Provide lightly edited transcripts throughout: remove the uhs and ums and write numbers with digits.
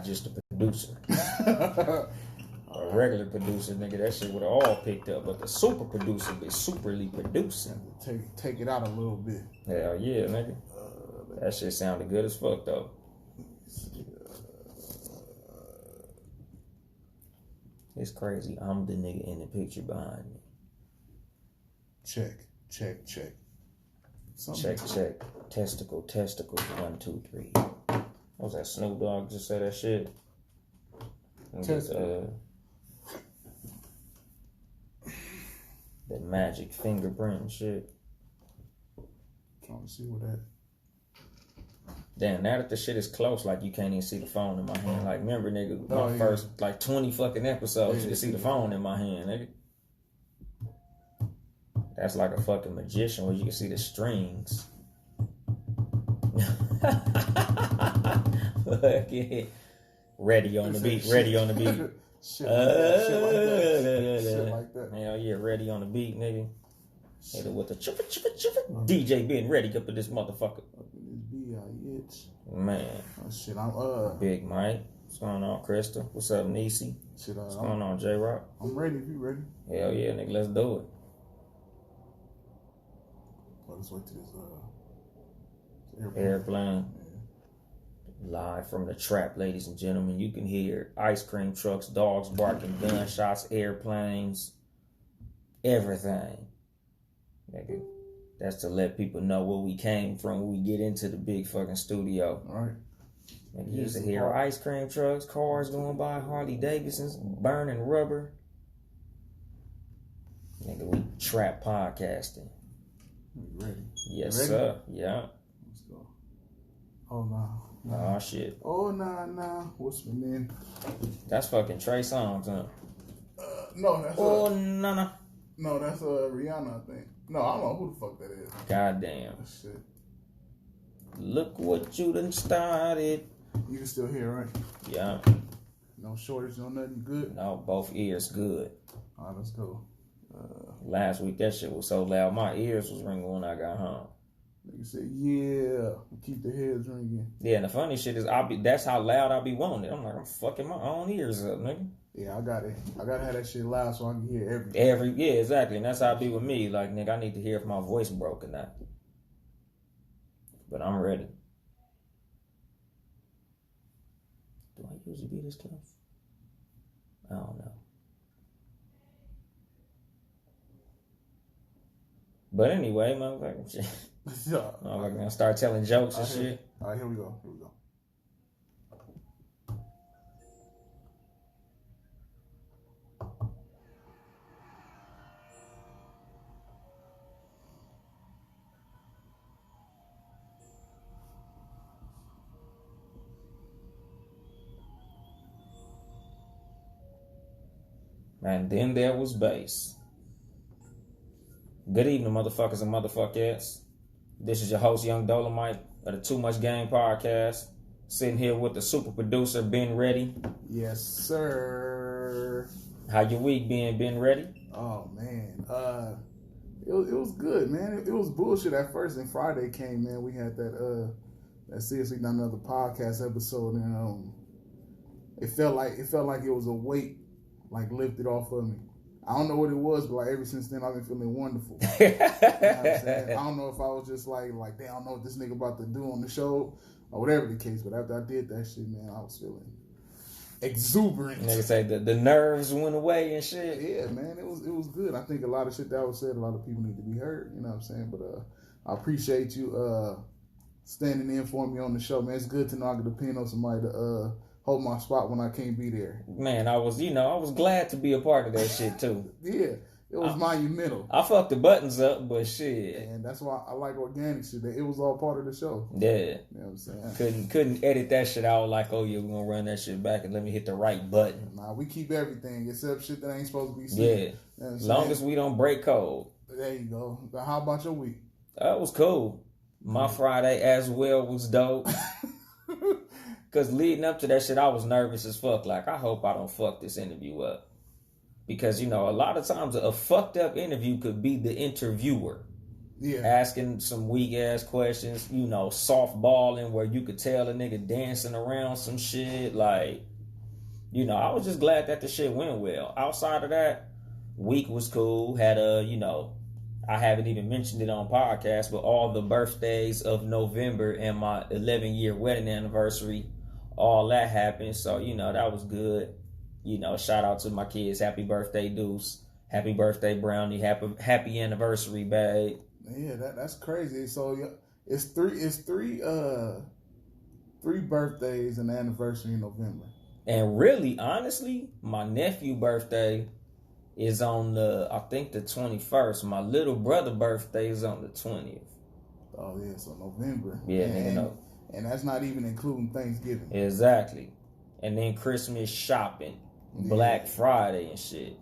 just a producer. A regular producer, nigga, that shit would have all picked up. But the super producer be superly producing. Take it out a little bit. Hell yeah, nigga. That shit sounded good as fuck, though. It's crazy. I'm the nigga in the picture behind me. Check. Check. Testicle. 1, 2, 3. What was that? Snoop Dogg just said that shit? That magic fingerprint and shit. Trying to see what that. Damn, now that the shit is close, like you can't even see the phone in my hand. Like, remember, nigga, my first, 20 fucking episodes, you can see the phone in my hand, nigga. That's like a fucking magician where you can see the strings. Ready on the beat. Shit like that. Hell yeah, ready on the beat, nigga. Nigga with the chipper. DJ being ready up in this motherfucker. Man. Oh, shit, Big Mike. What's going on, Crystal? What's up, Niecy? What's going on, J-Rock? I'm ready if you ready. Hell yeah, nigga, let's do it. Let's wait till this airplane. Yeah. Live from the trap, ladies and gentlemen. You can hear ice cream trucks, dogs barking, gunshots, airplanes, everything. Nigga. That's to let people know where we came from when we get into the big fucking studio. All right. And you used to hear ice cream trucks, cars going by, Harley Davidsons, burning rubber. Nigga, we trap podcasting. You ready? Yes, ready? Sir. Yeah. Let's go. Oh, no. Oh, shit. Oh, nah. What's my name? That's fucking Trey Songz, huh? No, that's nah. No, that's Rihanna, I think. No, I don't know who the fuck that is. Goddamn. Shit. Look what you done started. You can still hear, right? Yeah. No shortage, no nothing good? No, both ears good. All right, let's go. Last week, that shit was so loud, my ears was ringing when I got home. Nigga said, yeah, keep the heads ringing. Yeah, and the funny shit is, that's how loud I be wanting it. I'm like, I'm fucking my own ears up, nigga. Yeah, I got it. I gotta have that shit loud so I can hear everything. Yeah, exactly. And that's how it be with me. Like, nigga, I need to hear if my voice broke or not. But I'm ready. Do I usually be this close? I don't know. But anyway, motherfucker, shit. I'm gonna start telling jokes and shit. All right, here we go. And then there was bass. Good evening, motherfuckers and motherfuckers. This is your host, Yung Dolemite of the Too Much Game podcast. Sitting here with the super producer, Ben Ready. Yes, sir. How your week been, Ben Ready? Oh, man. It was good, man. It was bullshit at first. And Friday came, man. We had that seriously not another podcast episode, and it felt like it was a weight lifted off of me. I don't know what it was, but ever since then I've been feeling wonderful. You know what I'm saying? I don't know if I was just like damn, I don't know what this nigga about to do on the show or whatever the case. But after I did that shit, man, I was feeling exuberant. Nigga say the nerves went away and shit. Yeah, man, it was good. I think a lot of shit that was said, a lot of people need to be heard. You know what I'm saying? But I appreciate you standing in for me on the show, man. It's good to know I can depend on somebody to hold my spot when I can't be there. Man, I was glad to be a part of that shit too. Yeah, it was monumental. I fucked the buttons up, but shit. And that's why I like organic shit. It was all part of the show. Yeah. You know what I'm saying? Couldn't edit that shit out like, oh yeah, we're gonna run that shit back and let me hit the right button. Nah, we keep everything except shit that ain't supposed to be seen. Yeah. You know as long as we don't break code. There you go. But how about your week? That was cool. My Friday as well was dope. Because leading up to that shit, I was nervous as fuck. Like, I hope I don't fuck this interview up. Because, a lot of times a fucked up interview could be the interviewer. Yeah. Asking some weak ass questions, you know, softballing where you could tell a nigga dancing around some shit. Like, you know, I was just glad that the shit went well. Outside of that, week was cool. Had you know, I haven't even mentioned it on podcast, but all the birthdays of November and my 11-year wedding anniversary, all that happened. So, you know, that was good. You know, shout out to my kids. Happy birthday, Deuce. Happy birthday, Brownie. Happy anniversary, babe. Yeah, that's crazy. So it's three birthdays and anniversary in November. And really, honestly, my nephew's birthday is on I think the 21st. My little brother's birthday is on the 20th. Oh yeah, so November. Yeah, nigga, know. And that's not even including Thanksgiving. Exactly. And then Christmas shopping, Black Friday and shit.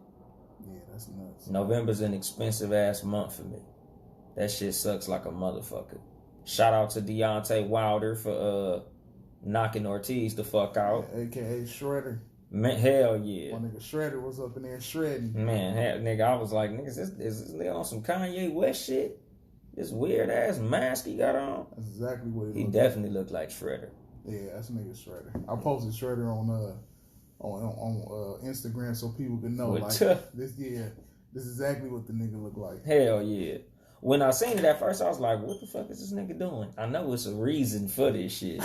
Yeah, that's nuts. November's an expensive ass month for me. That shit sucks like a motherfucker. Shout out to Deontay Wilder for knocking Ortiz the fuck out. Yeah, AKA Shredder. Man, hell yeah. My nigga Shredder was up in there shredding. Man, hell, nigga, I was like, nigga, is this nigga on some Kanye West shit? This weird ass mask he got on? That's exactly what he definitely looked like Shredder. Yeah, that's nigga Shredder. I posted Shredder on Instagram so people can know this is exactly what the nigga look like. Hell yeah. When I seen it at first, I was like, what the fuck is this nigga doing? I know it's a reason for this shit.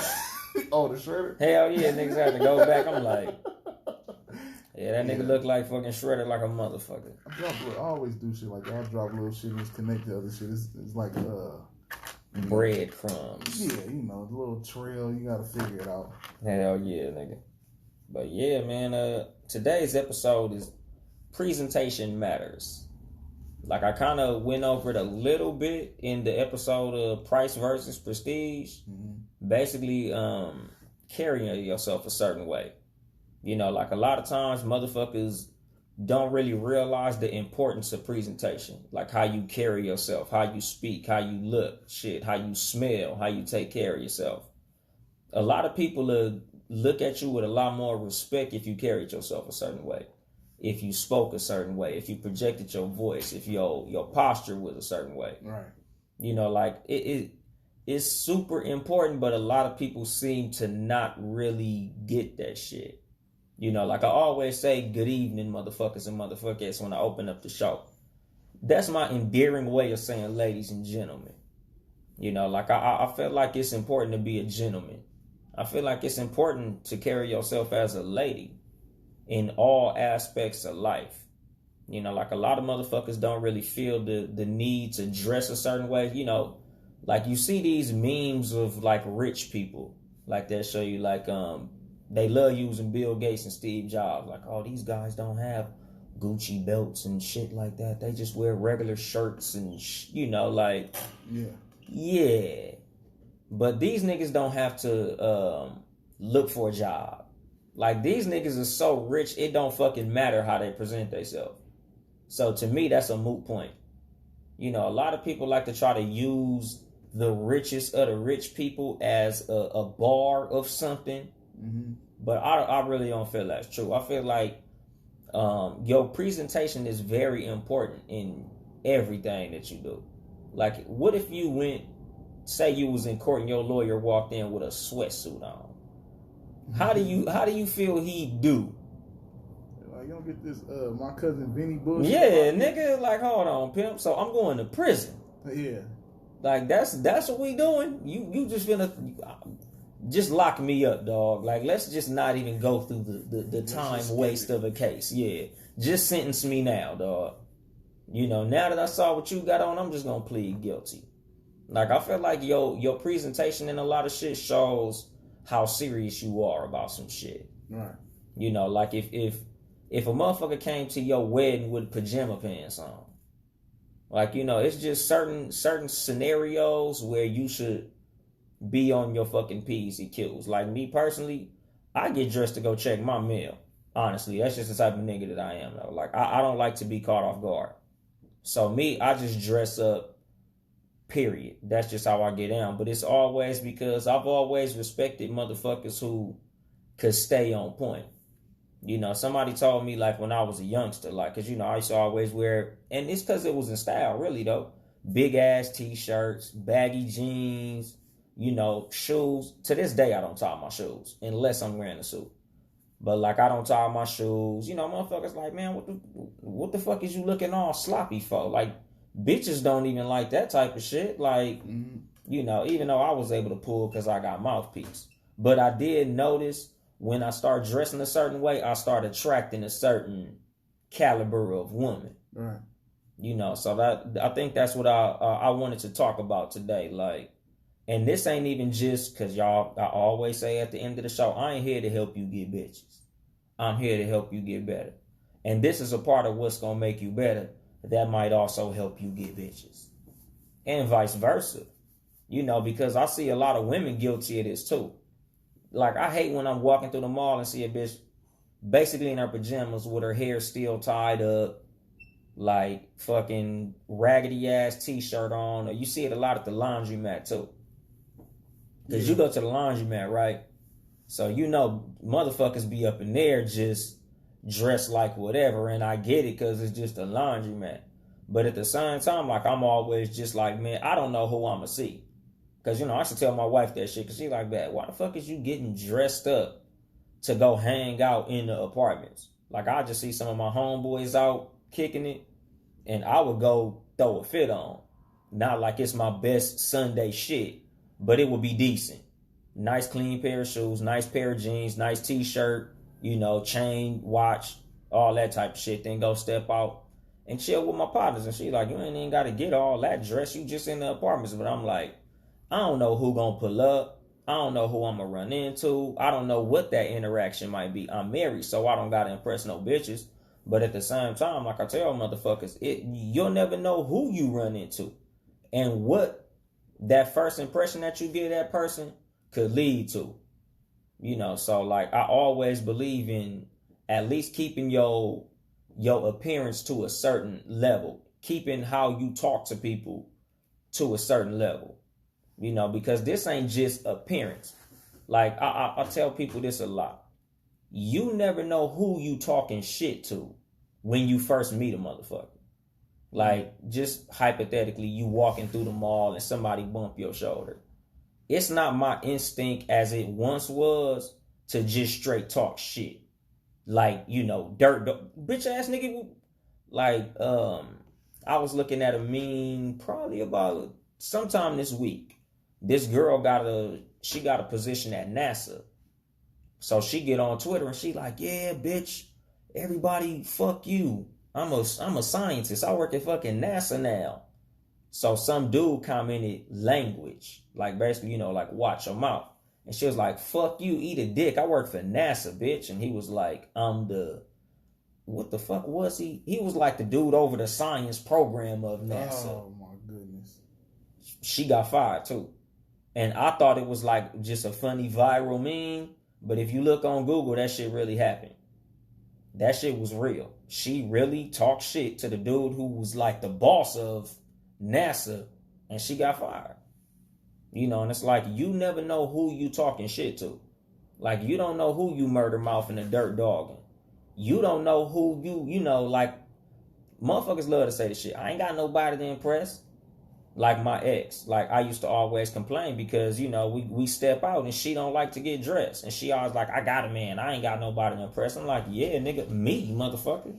Oh, the Shredder? Hell yeah, niggas had to go back. I'm like, yeah, that nigga look like fucking Shredder like a motherfucker. I always do shit like that. I drop little shit and it's connected to other shit. It's like breadcrumbs. Yeah, you know, the little trail, you gotta figure it out. Hell yeah, nigga. But yeah, man, today's episode is presentation matters. Like I kind of went over it a little bit in the episode of Price versus Prestige. Mm-hmm. Basically, carrying yourself a certain way. You know, like a lot of times motherfuckers don't really realize the importance of presentation. Like how you carry yourself, how you speak, how you look, shit, how you smell, how you take care of yourself. A lot of people look at you with a lot more respect if you carried yourself a certain way. If you spoke a certain way, if you projected your voice, if your posture was a certain way. Right. You know, like it's super important, but a lot of people seem to not really get that shit. You know, like I always say, good evening, motherfuckers and motherfuckers, when I open up the show. That's my endearing way of saying ladies and gentlemen. You know, like I feel like it's important to be a gentleman. I feel like it's important to carry yourself as a lady in all aspects of life. You know, like a lot of motherfuckers don't really feel the need to dress a certain way. You know, like you see these memes of like rich people, like they'll show you like, they love using Bill Gates and Steve Jobs. Like, oh, these guys don't have Gucci belts and shit like that. They just wear regular shirts and, you know, like, yeah. But these niggas don't have to look for a job. Like, these niggas are so rich, it don't fucking matter how they present themselves. So, to me, that's a moot point. You know, a lot of people like to try to use the richest of the rich people as a bar of something. Mm-hmm. But I really don't feel that's true. I feel like your presentation is very important in everything that you do. Like, what if you went, say you was in court and your lawyer walked in with a sweatsuit on? How do you feel he'd do? Like, you don't get this my cousin Vinny Bush. Yeah, nigga, like, hold on, pimp. So I'm going to prison. Yeah. Like, that's what we doing? You just finna just lock me up, dog. Like, let's just not even go through the time waste of a case. Yeah. Just sentence me now, dog. You know, now that I saw what you got on, I'm just gonna plead guilty. Like, I feel like your presentation in a lot of shit shows how serious you are about some shit. Right. You know, like if a motherfucker came to your wedding with pajama pants on, like, you know, it's just certain scenarios where you should be on your fucking P's and Q's. Like me personally, I get dressed to go check my mail. Honestly, that's just the type of nigga that I am though. Like I don't like to be caught off guard. So me, I just dress up, period. That's just how I get down. But it's always because I've always respected motherfuckers who could stay on point. You know, somebody told me like when I was a youngster, like, cause you know, I used to always wear, and it's cause it was in style really though. big ass t-shirts, baggy jeans, you know, shoes. To this day, I don't tie my shoes unless I'm wearing a suit. But like, I don't tie my shoes. You know, motherfuckers like, man, what the fuck is you looking all sloppy for? Like, bitches don't even like that type of shit. Like, you know, even though I was able to pull because I got mouthpiece. But I did notice when I start dressing a certain way, I start attracting a certain caliber of woman. Right. You know, so that I think that's what I wanted to talk about today. Like, and this ain't even just because y'all, I always say at the end of the show, I ain't here to help you get bitches. I'm here to help you get better. And this is a part of what's going to make you better that might also help you get bitches. And vice versa. You know, because I see a lot of women guilty of this too. Like, I hate when I'm walking through the mall and see a bitch basically in her pajamas with her hair still tied up, like fucking raggedy ass t-shirt on. Or you see it a lot at the laundromat too. Because you go to the laundromat, right? So, you know, motherfuckers be up in there just dressed like whatever. And I get it because it's just a laundromat. But at the same time, like, I'm always just like, man, I don't know who I'm going to see. Because, you know, I should tell my wife that shit. Because she's like, man, why the fuck is you getting dressed up to go hang out in the apartments? Like, I just see some of my homeboys out kicking it. And I would go throw a fit on. Not like it's my best Sunday shit. But it would be decent. Nice clean pair of shoes, nice pair of jeans, nice t-shirt, you know, chain, watch, all that type of shit. Then go step out and chill with my partners. And she like, you ain't even got to get all that dress. You just in the apartments. But I'm like, I don't know who gonna pull up. I don't know who I'm gonna run into. I don't know what that interaction might be. I'm married, so I don't gotta impress no bitches. But at the same time, like I tell motherfuckers, you'll never know who you run into. And what that first impression that you give that person could lead to. You know, so like, I always believe in at least keeping your appearance to a certain level, keeping how you talk to people to a certain level, you know, because this ain't just appearance. Like, I tell people this a lot. You never know who you talking shit to when you first meet a motherfucker. Like, just hypothetically, you walking through the mall and somebody bump your shoulder. It's not my instinct as it once was to just straight talk shit. Like, you know, bitch ass nigga. Like, I was looking at a meme probably about sometime this week. This girl got a position at NASA. So she get on Twitter and she like, yeah, bitch, everybody fuck you. I'm a scientist. I work at fucking NASA now. So some dude commented language. Like, basically, you know, like, watch your mouth. And she was like, fuck you, eat a dick. I work for NASA, bitch. And he was like, what the fuck was he? He was like the dude over the science program of NASA. Oh, my goodness. She got fired, too. And I thought it was like just a funny viral meme. But if you look on Google, that shit really happened. That shit was real. She really talked shit to the dude who was like the boss of NASA, and she got fired. You know, and it's like, you never know who you talking shit to. Like, you don't know who you murder mouth and a dirt dogging. You don't know who you know, like, motherfuckers love to say this shit. I ain't got nobody to impress. Like my ex. Like, I used to always complain because, you know, we step out and she don't like to get dressed. And she always like, I got a man. I ain't got nobody to impress. I'm like, yeah, nigga, me, motherfucker.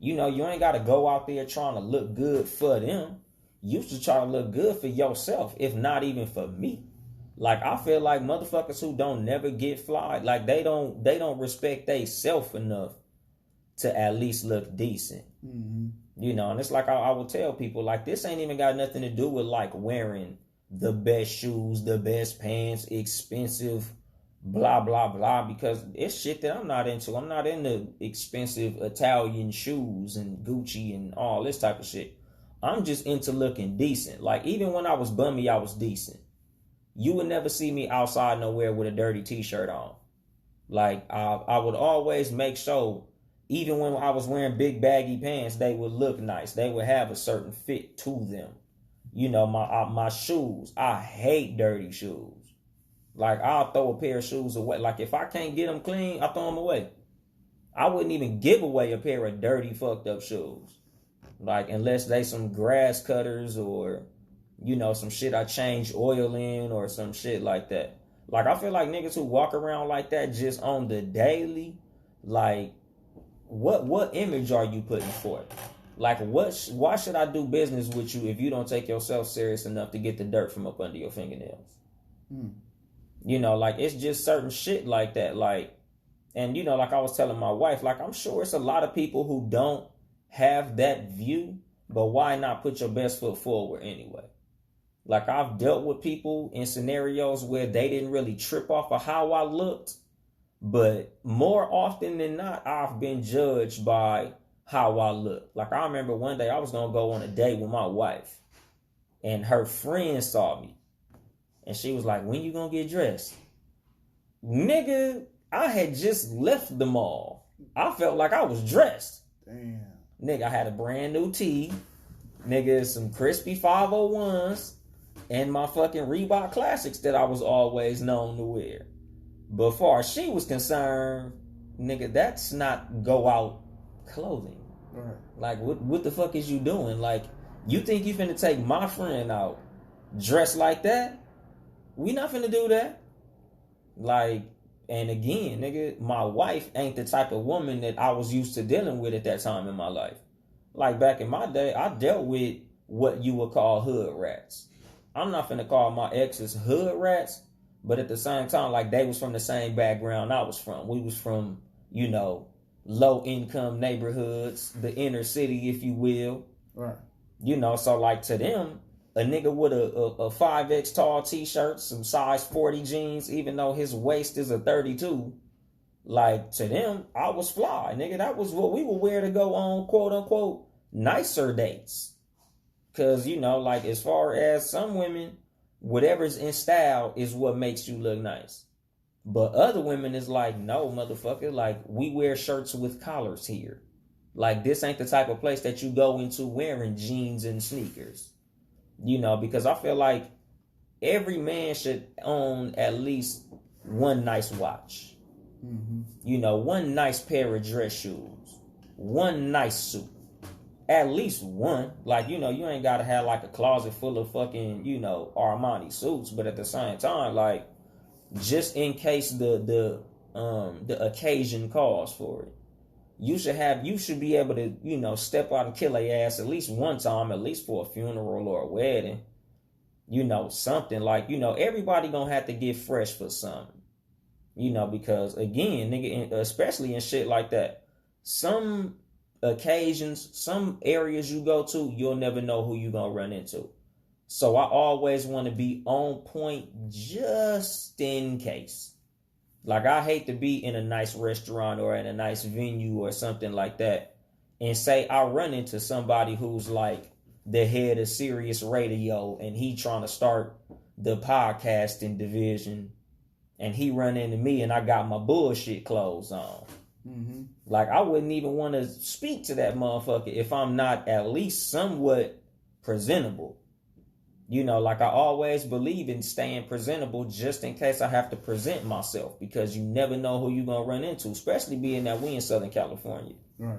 You know, you ain't got to go out there trying to look good for them. You should try to look good for yourself, if not even for me. Like, I feel like motherfuckers who don't never get fly, like, they don't respect they self enough to at least look decent. Mm-hmm. You know, and it's like I would tell people, like, this ain't even got nothing to do with, like, wearing the best shoes, the best pants, expensive, blah, blah, blah, because it's shit that I'm not into. I'm not into expensive Italian shoes and Gucci and all this type of shit. I'm just into looking decent. Like, even when I was bummy, I was decent. You would never see me outside nowhere with a dirty t-shirt on. Like, I would always make sure, even when I was wearing big baggy pants, they would look nice. They would have a certain fit to them. You know, my shoes. I hate dirty shoes. Like, I'll throw a pair of shoes away. Like, if I can't get them clean, I throw them away. I wouldn't even give away a pair of dirty, fucked up shoes. Like, unless they some grass cutters or, you know, some shit I change oil in or some shit like that. Like, I feel like niggas who walk around like that just on the daily, like, what image are you putting forth? Like, why should I do business with you if you don't take yourself serious enough to get the dirt from up under your fingernails? You know, like, it's just certain shit like that. Like, and, you know, like I was telling my wife, like, I'm sure it's a lot of people who don't have that view, but why not put your best foot forward anyway? Like, I've dealt with people in scenarios where they didn't really trip off of how I looked, but more often than not, I've been judged by how I look. Like, I remember one day I was going to go on a date with my wife, and her friend saw me, and she was like, when you going to get dressed? Nigga, I had just left the mall. I felt like I was dressed. Damn. Nigga, I had a brand new tee. Nigga, some crispy 501s. And my fucking Reebok Classics that I was always known to wear. But far as she was concerned, nigga, that's not go out clothing. Right. Like, what the fuck is you doing? Like, you think you finna take my friend out dressed like that? We not finna do that. Like, and again, nigga, my wife ain't the type of woman that I was used to dealing with at that time in my life. Like, back in my day, I dealt with what you would call hood rats. I'm not finna call my exes hood rats, but at the same time, like, they was from the same background I was from. We was from, you know, low income neighborhoods, the inner city, if you will. Right. You know, so like to them, a nigga with a 5X tall t-shirt, some size 40 jeans, even though his waist is a 32, like, to them, I was fly. Nigga, that was what we would wear to go on, quote unquote, nicer dates. Because, you know, like, as far as some women, whatever's in style is what makes you look nice. But other women is like, no, motherfucker, like, we wear shirts with collars here. Like, this ain't the type of place that you go into wearing jeans and sneakers. You know, because I feel like every man should own at least one nice watch. Mm-hmm. You know, one nice pair of dress shoes. One nice suit. At least one. Like, you know, you ain't got to have like a closet full of fucking, you know, Armani suits. But at the same time, like, just in case the occasion calls for it, you should be able to, you know, step out and kill a ass at least one time, at least for a funeral or a wedding. You know, something like, you know, everybody gonna have to get fresh for something. You know, because again, nigga, especially in shit like that, some occasions, some areas you go to, you'll never know who you gonna run into. So I always want to be on point just in case. Like, I hate to be in a nice restaurant or in a nice venue or something like that and say I run into somebody who's like the head of Sirius Radio and he trying to start the podcasting division and he run into me and I got my bullshit clothes on. Mm-hmm. Like, I wouldn't even want to speak to that motherfucker if I'm not at least somewhat presentable. You know, like, I always believe in staying presentable just in case I have to present myself, because you never know who you're going to run into, especially being that we in Southern California. Right.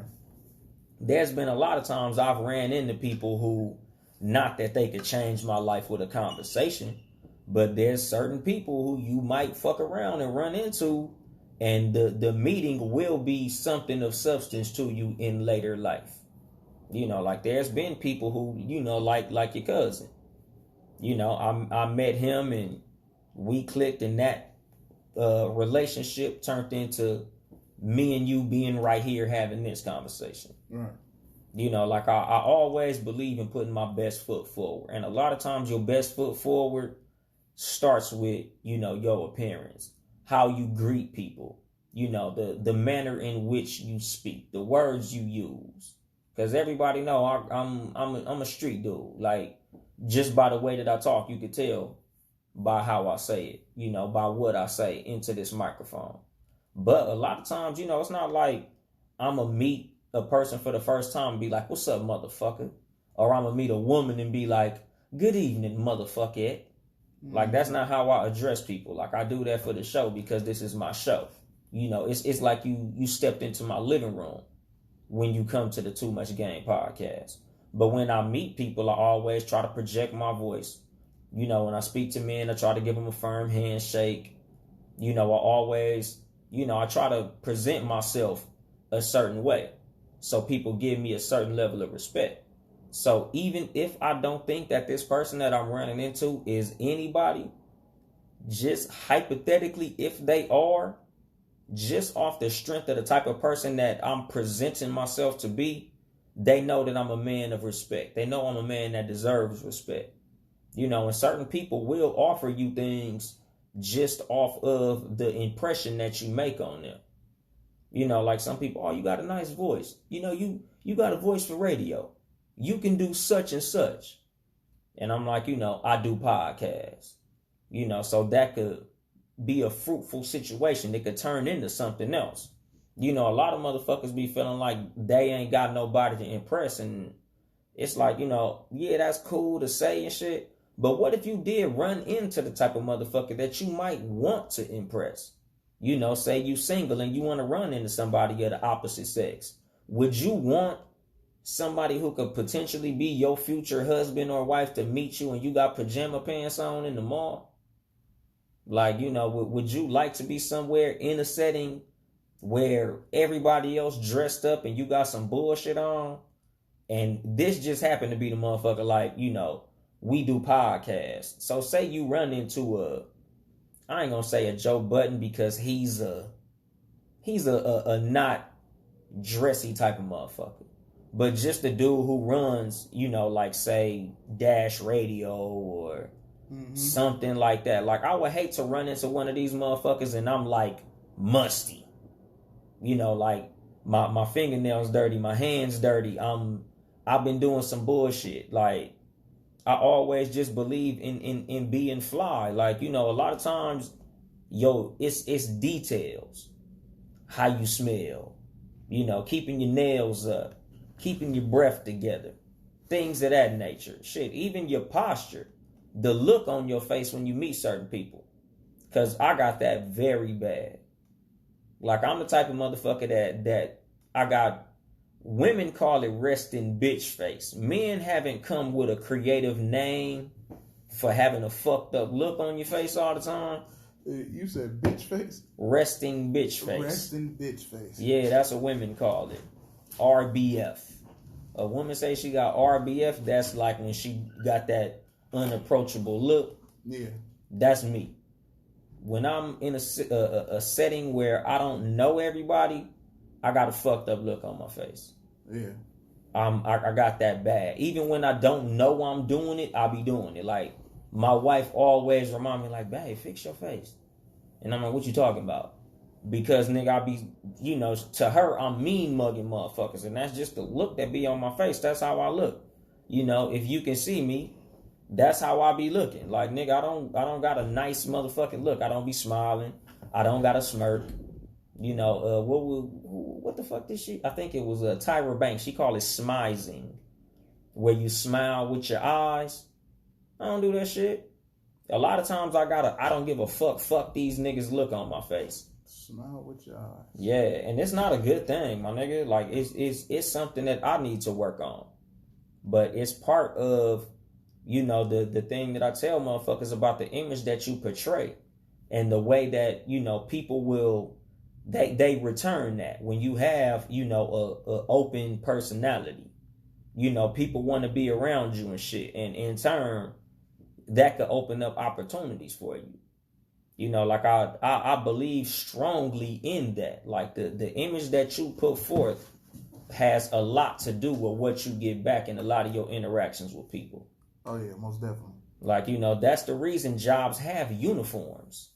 There's been a lot of times I've ran into people who, not that they could change my life with a conversation, but there's certain people who you might fuck around and run into, and the meeting will be something of substance to you in later life. You know, like, there's been people who, you know, like your cousin. You know, I met him and we clicked, and that relationship turned into me and you being right here having this conversation. Right. You know, like, I always believe in putting my best foot forward. And a lot of times your best foot forward starts with, you know, your appearance, how you greet people, you know, the manner in which you speak, the words you use. Because everybody know I'm a street dude. Like, just by the way that I talk, you could tell by how I say it, you know, by what I say into this microphone. But a lot of times, you know, it's not like I'm going to meet a person for the first time and be like, what's up, motherfucker? Or I'm going to meet a woman and be like, good evening, motherfucker. Mm-hmm. Like, that's not how I address people. Like, I do that for the show because this is my show. You know, it's like you stepped into my living room when you come to the Too Much Game podcast. But when I meet people, I always try to project my voice. You know, when I speak to men, I try to give them a firm handshake. You know, I always, you know, I try to present myself a certain way so people give me a certain level of respect. So even if I don't think that this person that I'm running into is anybody, just hypothetically, if they are, just off the strength of the type of person that I'm presenting myself to be, they know that I'm a man of respect. They know I'm a man that deserves respect. You know, and certain people will offer you things just off of the impression that you make on them. You know, like some people, oh, you got a nice voice. You know, you got a voice for radio. You can do such and such. And I'm like, you know, I do podcasts. You know, so that could be a fruitful situation. It could turn into something else. You know, a lot of motherfuckers be feeling like they ain't got nobody to impress. And it's like, you know, yeah, that's cool to say and shit. But what if you did run into the type of motherfucker that you might want to impress? You know, say you single and you want to run into somebody of the opposite sex. Would you want somebody who could potentially be your future husband or wife to meet you and you got pajama pants on in the mall? Like, you know, would you like to be somewhere in a setting where everybody else dressed up and you got some bullshit on? And this just happened to be the motherfucker, like, you know, we do podcasts. So say you run into I ain't gonna say a Joe Budden because he's a not dressy type of motherfucker. But just the dude who runs, you know, like say Dash Radio or something like that. Like I would hate to run into one of these motherfuckers and I'm like musty. You know, like my fingernails dirty, my hands dirty. I've been doing some bullshit. Like I always just believe in being fly. Like, you know, a lot of times, it's details. How you smell. You know, keeping your nails up. Keeping your breath together. Things of that nature. Shit, even your posture. The look on your face when you meet certain people. Because I got that very bad. Like, I'm the type of motherfucker that I got... Women call it resting bitch face. Men haven't come with a creative name for having a fucked up look on your face all the time. You said bitch face? Resting bitch face. Resting bitch face. Yeah, that's what women call it. RBF. A woman say she got RBF, that's like when she got that unapproachable look. Yeah. That's me. When I'm in a setting where I don't know everybody, I got a fucked up look on my face. Yeah. I got that bad. Even when I don't know I'm doing it, I be doing it. Like, my wife always remind me, like, babe, fix your face. And I'm like, what you talking about? Because, nigga, I be, you know, to her, I'm mean mugging motherfuckers. And that's just the look that be on my face. That's how I look. You know, if you can see me, that's how I be looking. Like, nigga, I don't got a nice motherfucking look. I don't be smiling. I don't got a smirk. You know, what the fuck did she? I think it was Tyra Banks. She called it smizing, where you smile with your eyes. I don't do that shit. A lot of times I don't give a fuck these niggas look on my face. Smile with your eyes. Yeah, and it's not a good thing, my nigga. Like it's something that I need to work on. But it's part of, you know, the thing that I tell motherfuckers about the image that you portray and the way that, you know, people will. They return that when you have, you know, a open personality. You know, people want to be around you and shit. And in turn, that could open up opportunities for you. You know, like I believe strongly in that. Like the image that you put forth has a lot to do with what you get back in a lot of your interactions with people. Oh, yeah, most definitely. Like, you know, that's the reason jobs have uniforms.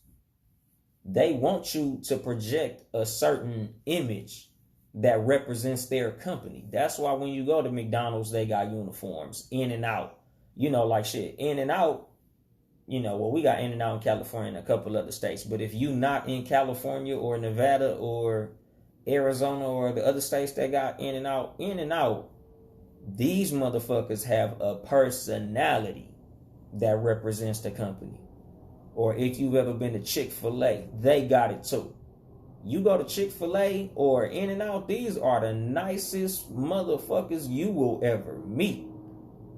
They want you to project a certain image that represents their company. That's why when you go to McDonald's, they got uniforms, In and Out. You know, like shit, In and Out, you know, well, we got In and Out in California and a couple other states. But if you not in California or Nevada or Arizona or the other states that got In and Out, these motherfuckers have a personality that represents the company. Or if you've ever been to Chick-fil-A, they got it too. You go to Chick-fil-A or In-N-Out, these are the nicest motherfuckers you will ever meet.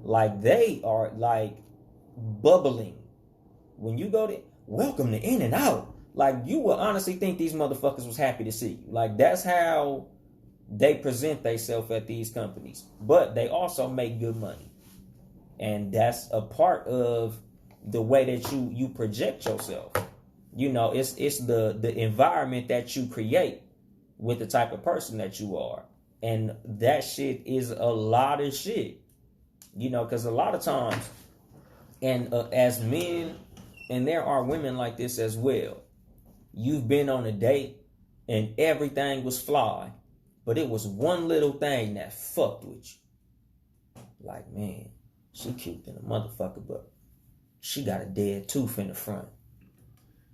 Like, they are, like, bubbling. When you go to, welcome to In-N-Out. Like, you will honestly think these motherfuckers was happy to see you. Like, that's how they present themselves at these companies. But they also make good money. And that's a part of the way that you project yourself. You know, it's the environment that you create with the type of person that you are. And that shit is a lot of shit. You know, because a lot of times, and as men, and there are women like this as well, you've been on a date and everything was fly, but it was one little thing that fucked with you. Like, man, she cute than a motherfucker, but she got a dead tooth in the front.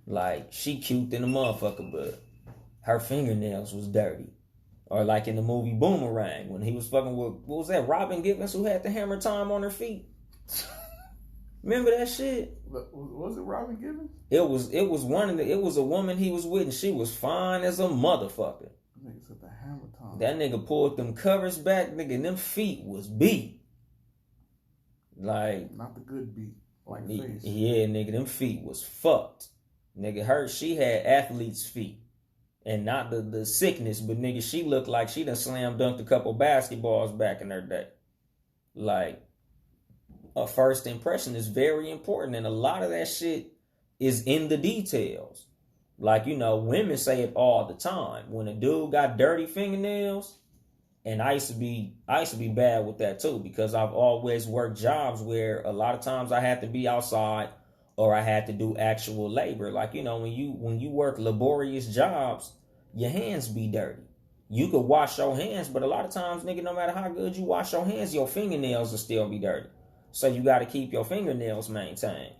Like, she cute than a motherfucker, but her fingernails was dirty. Or like in the movie Boomerang, when he was fucking with, what was that, Robin Givens, who had the hammer time on her feet? Remember that shit? Was it Robin Givens? It was a woman he was with, and she was fine as a motherfucker. Nigga said the hammer time. That nigga pulled them covers back, nigga, and them feet was beat. Like, not the good beat. Like face. Yeah, nigga, them feet was fucked. Nigga, she had athlete's feet. And not the sickness, but nigga, she looked like she done slam dunked a couple basketballs back in her day. Like, a first impression is very important, and a lot of that shit is in the details. Like, you know, women say it all the time. When a dude got dirty fingernails, and I used to be bad with that too, because I've always worked jobs where a lot of times I had to be outside or I had to do actual labor. Like, you know, when you work laborious jobs, your hands be dirty. You could wash your hands, but a lot of times, nigga, no matter how good you wash your hands, your fingernails will still be dirty. So you got to keep your fingernails maintained.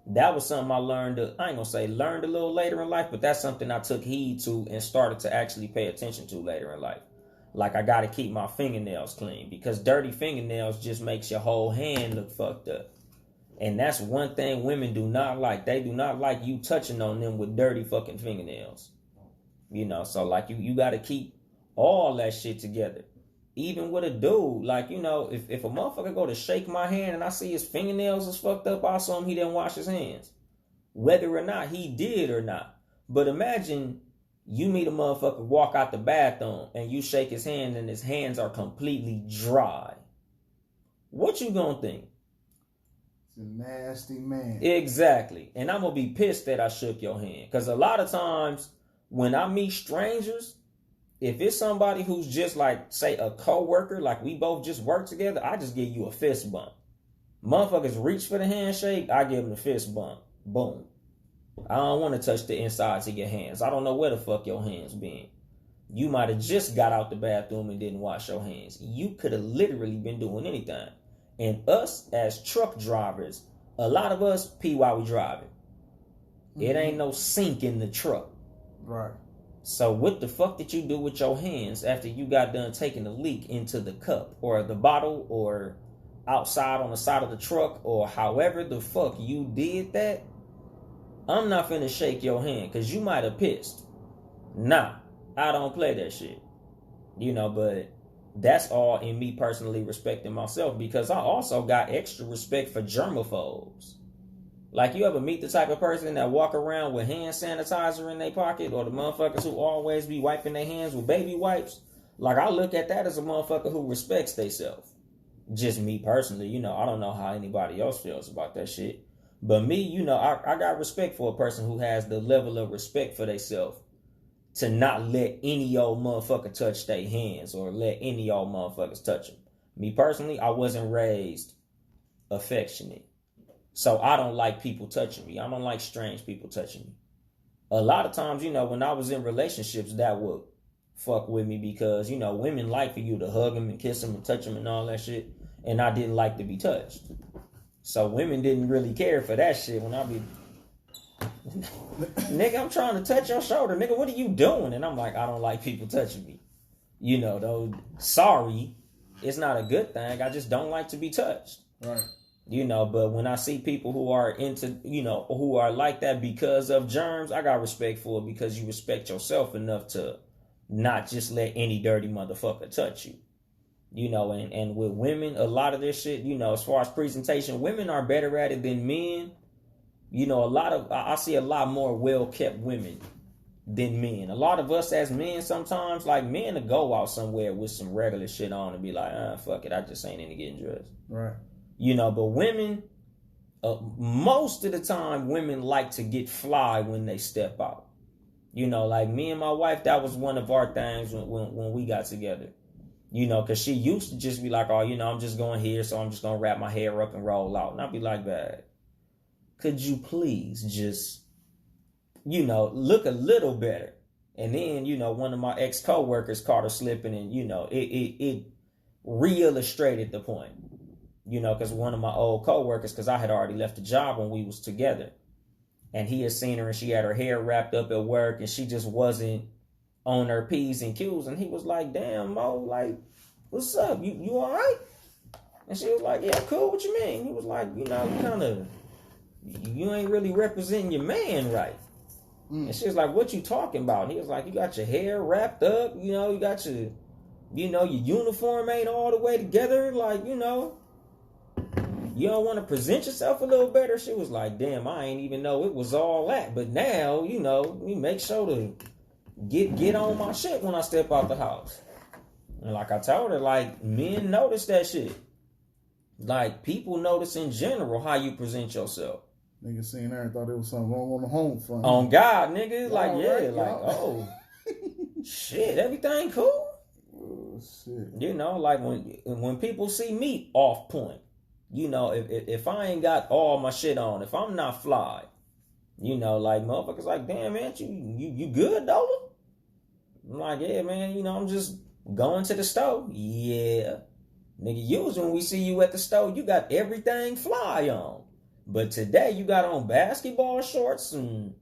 That was something I learned, I ain't gonna say learned a little later in life, but that's something I took heed to and started to actually pay attention to later in life. Like, I got to keep my fingernails clean, because dirty fingernails just makes your whole hand look fucked up. And that's one thing women do not like. They do not like you touching on them with dirty fucking fingernails. You know, so like you got to keep all that shit together. Even with a dude, like, you know, if a motherfucker go to shake my hand and I see his fingernails is fucked up, I assume he didn't wash his hands. Whether or not he did or not. But imagine you meet a motherfucker, walk out the bathroom, and you shake his hand and his hands are completely dry. What you gonna think? It's a nasty man. Exactly. And I'm gonna be pissed that I shook your hand. Because a lot of times when I meet strangers, if it's somebody who's just like, say, a co-worker, like we both just work together, I just give you a fist bump. Motherfuckers reach for the handshake, I give them a fist bump. Boom. I don't want to touch the insides of your hands. I don't know where the fuck your hands been. You might have just got out the bathroom and didn't wash your hands. You could have literally been doing anything. And us as truck drivers, a lot of us pee while we driving. Mm-hmm. It ain't no sink in the truck. Right. So what the fuck did you do with your hands after you got done taking a leak into the cup or the bottle or outside on the side of the truck or however the fuck you did that? I'm not finna shake your hand because you might have pissed. Nah, I don't play that shit. You know, but that's all in me personally respecting myself, because I also got extra respect for germaphobes. Like, you ever meet the type of person that walk around with hand sanitizer in their pocket, or the motherfuckers who always be wiping their hands with baby wipes? Like, I look at that as a motherfucker who respects theyself. Just me personally, you know, I don't know how anybody else feels about that shit. But me, you know, I got respect for a person who has the level of respect for themselves to not let any old motherfucker touch their hands or let any old motherfuckers touch them. Me personally, I wasn't raised affectionate. So I don't like people touching me. I don't like strange people touching me. A lot of times, you know, when I was in relationships, that would fuck with me because, you know, women like for you to hug them and kiss them and touch them and all that shit. And I didn't like to be touched. So women didn't really care for that shit when I be... Nigga, I'm trying to touch your shoulder. Nigga, what are you doing? And I'm like, I don't like people touching me. You know, though, sorry, it's not a good thing. I just don't like to be touched. Right. You know, but when I see people who are into, you know, who are like that because of germs, I got respect for it because you respect yourself enough to not just let any dirty motherfucker touch you. You know, and with women, a lot of this shit, you know, as far as presentation, women are better at it than men. You know, I see a lot more well-kept women than men. A lot of us as men sometimes, like men to go out somewhere with some regular shit on and be like, fuck it, I just ain't into getting dressed. Right. You know, but women, most of the time, women like to get fly when they step out. You know, like me and my wife, that was one of our things when we got together. You know, because she used to just be like, oh, you know, I'm just going here, so I'm just going to wrap my hair up and roll out. And I'd be like, babe, could you please just, you know, look a little better? And then, you know, one of my ex-coworkers caught her slipping and, you know, it re-illustrated the point. You know, because one of my old coworkers, because I had already left the job when we was together, and he had seen her and she had her hair wrapped up at work and she just wasn't on her P's and Q's, and he was like, damn, Mo, like, what's up? You all right? And she was like, yeah, cool, what you mean? He was like, you know, you ain't really representing your man right. And she was like, what you talking about? And he was like, you got your hair wrapped up, you know, you got your, you know, your uniform ain't all the way together, like, you know, you don't want to present yourself a little better? She was like, damn, I ain't even know it was all that. But now, you know, we make sure to get on my shit when I step out the house. And like I told her, like, men notice that shit. Like, people notice in general how you present yourself. Niggas seen her and thought there was something wrong on the home front. On God, nigga. Like, yeah, right, like, oh, shit, everything cool? Oh, shit. You know, like, when people see me off point, you know, if I ain't got all my shit on, if I'm not fly, you know, like, motherfuckers like, damn, man, you good, though? I'm like, yeah, man, you know, I'm just going to the store. Yeah. Nigga, usually when we see you at the store, you got everything fly on. But today, you got on basketball shorts and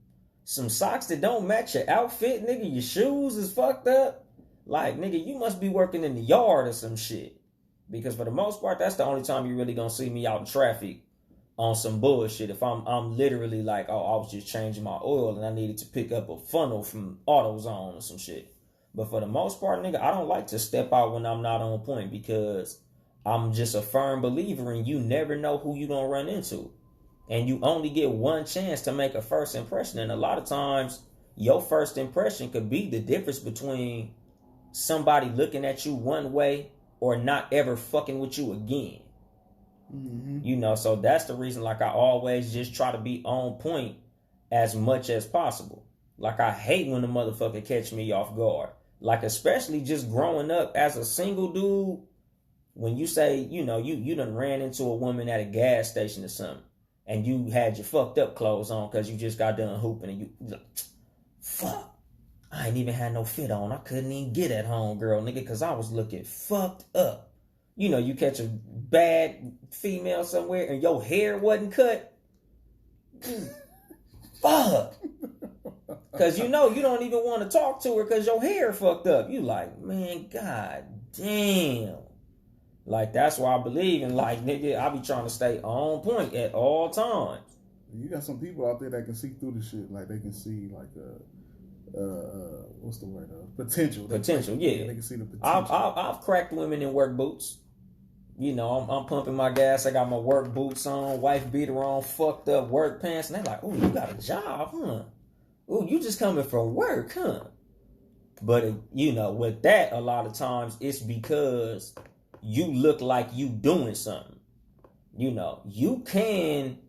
some socks that don't match your outfit, nigga. Your shoes is fucked up. Like, nigga, you must be working in the yard or some shit. Because for the most part, that's the only time you really gonna see me out in traffic on some bullshit. If I'm literally like, oh, I was just changing my oil and I needed to pick up a funnel from AutoZone or some shit. But for the most part, nigga, I don't like to step out when I'm not on point because I'm just a firm believer in you never know who you gonna run into. And you only get one chance to make a first impression. And a lot of times, your first impression could be the difference between somebody looking at you one way or not ever fucking with you again. Mm-hmm. You know, so that's the reason, like, I always just try to be on point as much as possible. Like, I hate when the motherfucker catch me off guard. Like, especially just growing up as a single dude, when you say, you know, you done ran into a woman at a gas station or something, and you had your fucked up clothes on because you just got done hooping, and you like, fuck. I ain't even had no fit on. I couldn't even get at home, girl, nigga, because I was looking fucked up. You know, you catch a bad female somewhere and your hair wasn't cut. Fuck. Because you know you don't even want to talk to her because your hair fucked up. You like, man, god damn. Like, that's why I believe in, like, nigga, I be trying to stay on point at all times. You got some people out there that can see through the shit. Like, they can see, like, what's the word? Potential. Potential, yeah. They can see the potential. I've cracked women in work boots. You know, I'm pumping my gas. I got my work boots on, wife beater on, fucked up work pants. And they're like, oh, you got a job, huh? Oh, you just coming from work, huh? But, you know, with that, a lot of times it's because you look like you doing something. You know, you can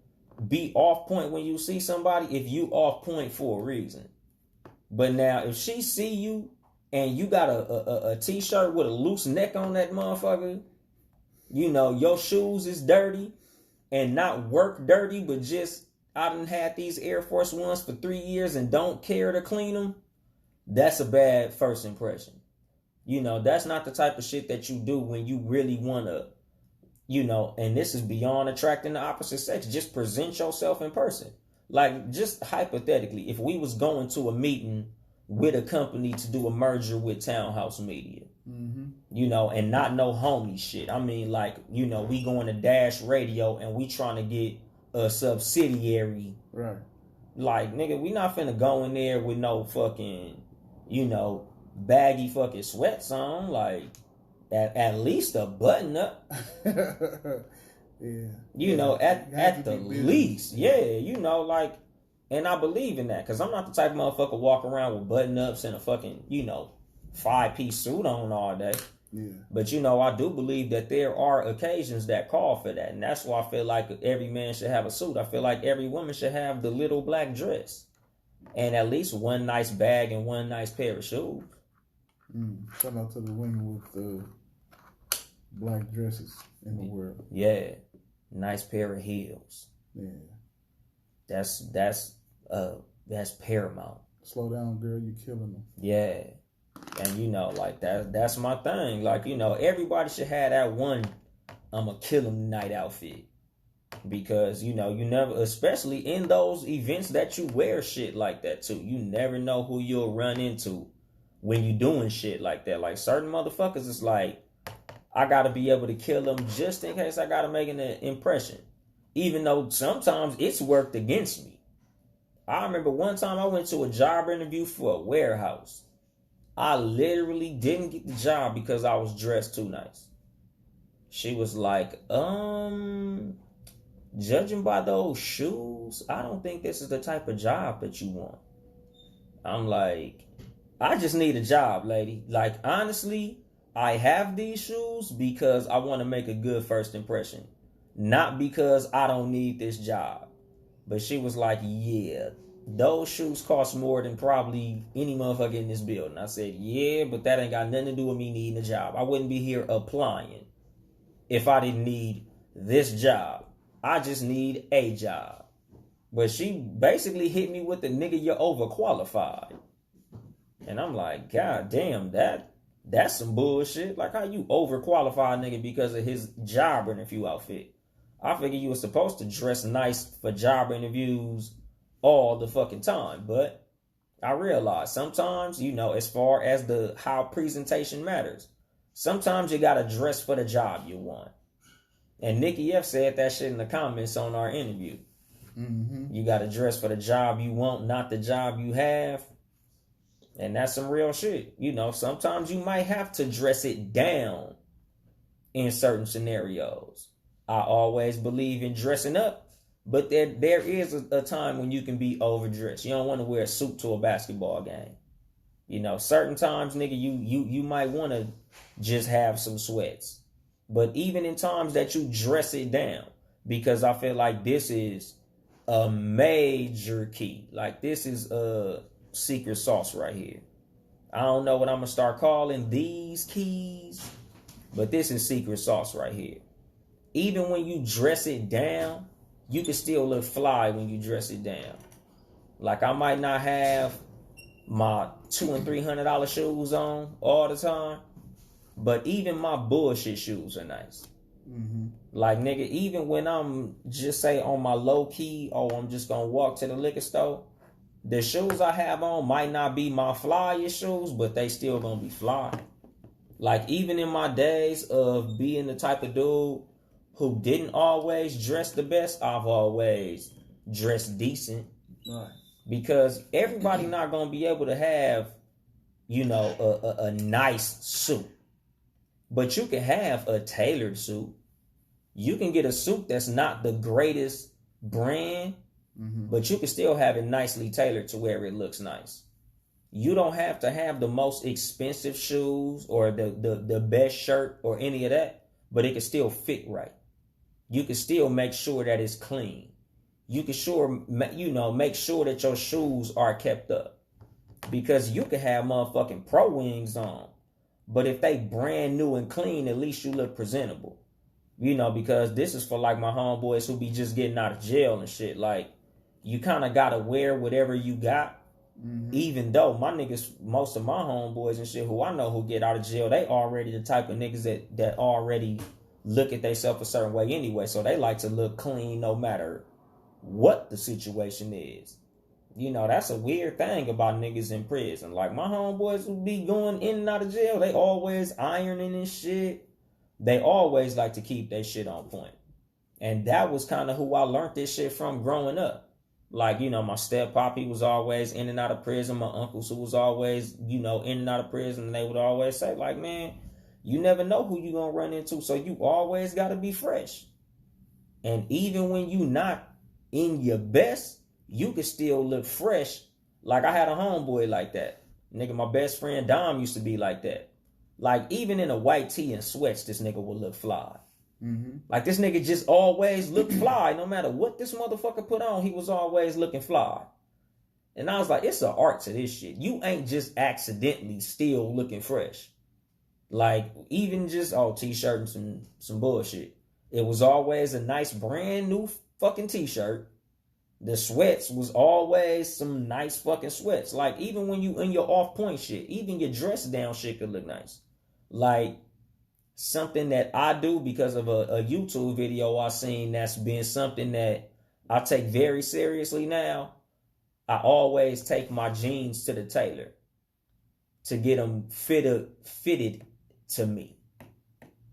be off point when you see somebody if you off point for a reason. But now, if she see you and you got a t-shirt with a loose neck on that motherfucker, you know, your shoes is dirty and not work dirty, but just, I done had these Air Force Ones for 3 years and don't care to clean them, that's a bad first impression. You know, that's not the type of shit that you do when you really want to, you know, and this is beyond attracting the opposite sex. Just present yourself in person. Like, just hypothetically, if we was going to a meeting with a company to do a merger with Townhouse Media, mm-hmm. You know, and not no homie shit. I mean, like, you know, we going to Dash Radio and we trying to get a subsidiary. Right. Like, nigga, we not finna go in there with no fucking, you know, baggy fucking sweats on. Like, at least a button up. Yeah. You know, at the least. Yeah, you know, like, and I believe in that. Because I'm not the type of motherfucker walk around with button ups and a fucking, you know, 5-piece suit on all day. Yeah. But, you know, I do believe that there are occasions that call for that. And that's why I feel like every man should have a suit. I feel like every woman should have the little black dress. And at least one nice bag and one nice pair of shoes. Shout out to the women with the black dresses in the world. Yeah. Nice pair of heels. Yeah. That's paramount. Slow down, girl. You're killing them. Yeah. And, you know, like, that's my thing. Like, you know, everybody should have that one I'ma kill him tonight outfit. Because, you know, you never, especially in those events that you wear shit like that too, you never know who you'll run into when you doing shit like that. Like, certain motherfuckers, it's like, I gotta be able to kill them just in case I gotta make an impression. Even though sometimes it's worked against me. I remember one time I went to a job interview for a warehouse. I literally didn't get the job because I was dressed too nice. She was like, judging by those shoes, I don't think this is the type of job that you want. I'm like, I just need a job, lady. Like, honestly, I have these shoes because I want to make a good first impression. Not because I don't need this job. But she was like, yeah, those shoes cost more than probably any motherfucker in this building. I said, yeah, but that ain't got nothing to do with me needing a job. I wouldn't be here applying if I didn't need this job. I just need a job. But she basically hit me with the nigga, you're overqualified. And I'm like, God damn, that's some bullshit. Like, how you overqualified nigga because of his job interview outfit? I figure you were supposed to dress nice for job interviews all the fucking time. But I realize sometimes, you know, as far as how presentation matters, sometimes you gotta dress for the job you want. And Nikki F said that shit in the comments on our interview. Mm-hmm. You gotta dress for the job you want, not the job you have. And that's some real shit. You know, sometimes you might have to dress it down in certain scenarios. I always believe in dressing up, but there is a time when you can be overdressed. You don't want to wear a suit to a basketball game. You know, certain times, nigga, you might want to just have some sweats. But even in times that you dress it down, because I feel like this is a major key. Like, this is a secret sauce right here. I don't know what I'm going to start calling these keys, but this is secret sauce right here. Even when you dress it down, you can still look fly when you dress it down. Like, I might not have my $200 and $300 shoes on all the time, but even my bullshit shoes are nice. Mm-hmm. Like, nigga, even when I'm just say on my low key, I'm just gonna walk to the liquor store, the shoes I have on might not be my flyest shoes, but they still gonna be fly. Like, even in my days of being the type of dude who didn't always dress the best, I've always dressed decent. Right. Because everybody not gonna be able to have, you know, a nice suit. But you can have a tailored suit. You can get a suit that's not the greatest brand, but you can still have it nicely tailored to where it looks nice. You don't have to have the most expensive shoes or the best shirt or any of that, but it can still fit right. You can still make sure that it's clean. You can make sure that your shoes are kept up. Because you can have motherfucking Pro Wings on, but if they brand new and clean, at least you look presentable. You know, because this is for like my homeboys who be just getting out of jail and shit. Like, you kind of got to wear whatever you got. Even though my niggas, most of my homeboys and shit who I know who get out of jail, they already the type of niggas that already look at themselves a certain way anyway. So they like to look clean no matter what the situation is. You know, that's a weird thing about niggas in prison. Like, my homeboys would be going in and out of jail. They always ironing and shit. They always like to keep their shit on point. And that was kind of who I learned this shit from growing up. Like, you know, my step poppy was always in and out of prison. My uncles who was always, you know, in and out of prison. And they would always say, like, man, you never know who you gonna run into. So you always got to be fresh. And even when you not in your best, you can still look fresh. Like, I had a homeboy like that. Nigga, my best friend Dom used to be like that. Like, even in a white tee and sweats, this nigga would look fly. Mm-hmm. Like, this nigga just always looked fly. No matter what this motherfucker put on, he was always looking fly. And I was like, it's an art to this shit. You ain't just accidentally still looking fresh. Like, even just, t-shirt and some bullshit. It was always a nice brand new fucking t-shirt. The sweats was always some nice fucking sweats. Like, even when you in your off point shit, even your dress down shit could look nice. Like, something that I do because of a YouTube video I seen that's been something that I take very seriously now. I always take my jeans to the tailor to get them fitted to me.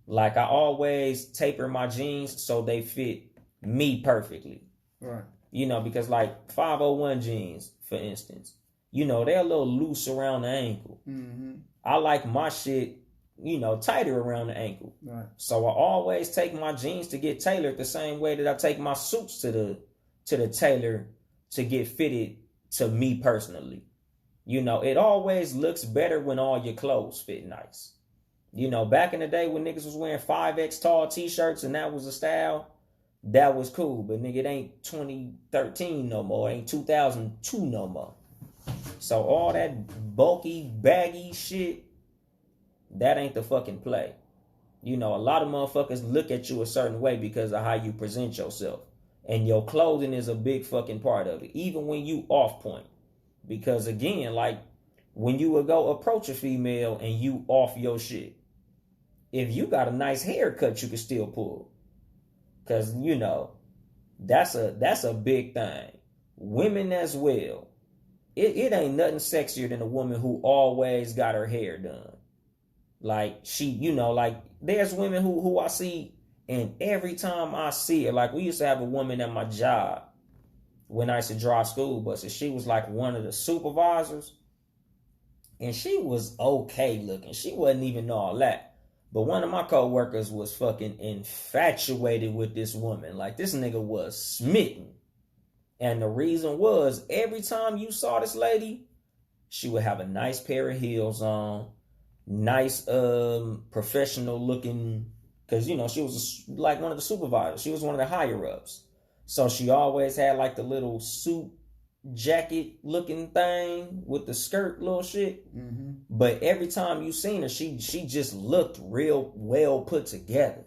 Like, I always taper my jeans so they fit me perfectly. Right. You know, because like 501 jeans, for instance, you know, they're a little loose around the ankle. Mm-hmm. I like my shit, you know, tighter around the ankle. Right. So I always take my jeans to get tailored the same way that I take my suits to the tailor to get fitted to me personally. You know, it always looks better when all your clothes fit nice. You know, back in the day when niggas was wearing 5X tall t-shirts and that was a style, that was cool. But nigga, it ain't 2013 no more. It ain't 2002 no more. So all that bulky, baggy shit, that ain't the fucking play. You know, a lot of motherfuckers look at you a certain way because of how you present yourself. And your clothing is a big fucking part of it. Even when you off point. Because again, like, when you would go approach a female and you off your shit, if you got a nice haircut, you can still pull. Because, you know, that's a big thing. Women as well. It ain't nothing sexier than a woman who always got her hair done. Like, she, you know, like, there's women who I see, and every time I see her, like, we used to have a woman at my job when I used to drive school buses. She was like one of the supervisors, and she was okay looking. She wasn't even all that. But one of my coworkers was fucking infatuated with this woman. Like, this nigga was smitten. And the reason was, every time you saw this lady, she would have a nice pair of heels on, nice professional looking, because, you know, she was like one of the supervisors. She was one of the higher ups. So she always had like the little suit jacket looking thing with the skirt little shit. Mm-hmm. But every time you seen her, she just looked real well put together.